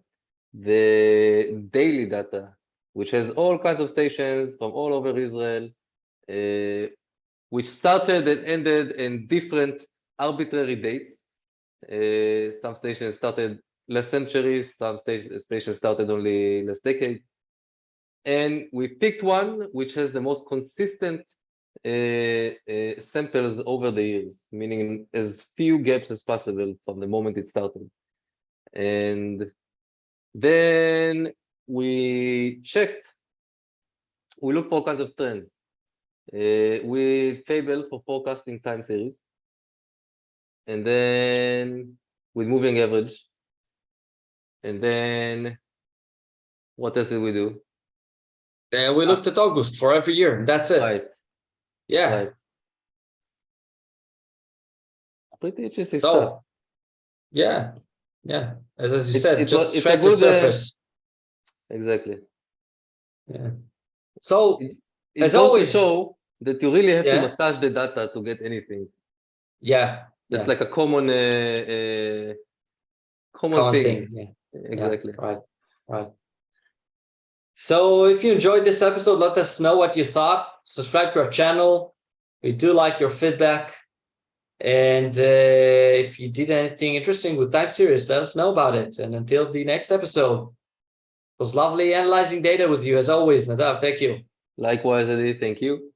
the daily data, which has all kinds of stations from all over Israel, which started and ended in different arbitrary dates. Some stations started last century, some stations started only last decade. And we picked one which has the most consistent samples over the years, meaning as few gaps as possible from the moment it started. And then we looked for all kinds of trends. With fable for forecasting time series, and then with moving average, and then what else did we do? We looked at August for every year. That's it. Right. Yeah. Right. Pretty interesting So, stuff. yeah. As you said, just it's scratch the surface. Exactly. Yeah. So, it as goes always, to show that you really have to Yeah. massage the data to get anything. Yeah. That's like a common thing. Yeah. Exactly. Yeah. Right. So if you enjoyed this episode, let us know what you thought. Subscribe to our channel. We do like your feedback. And if you did anything interesting with time series, let us know about it. And until the next episode, it was lovely analyzing data with you as always, Nadav. Thank you. Likewise, Eddie. Thank you.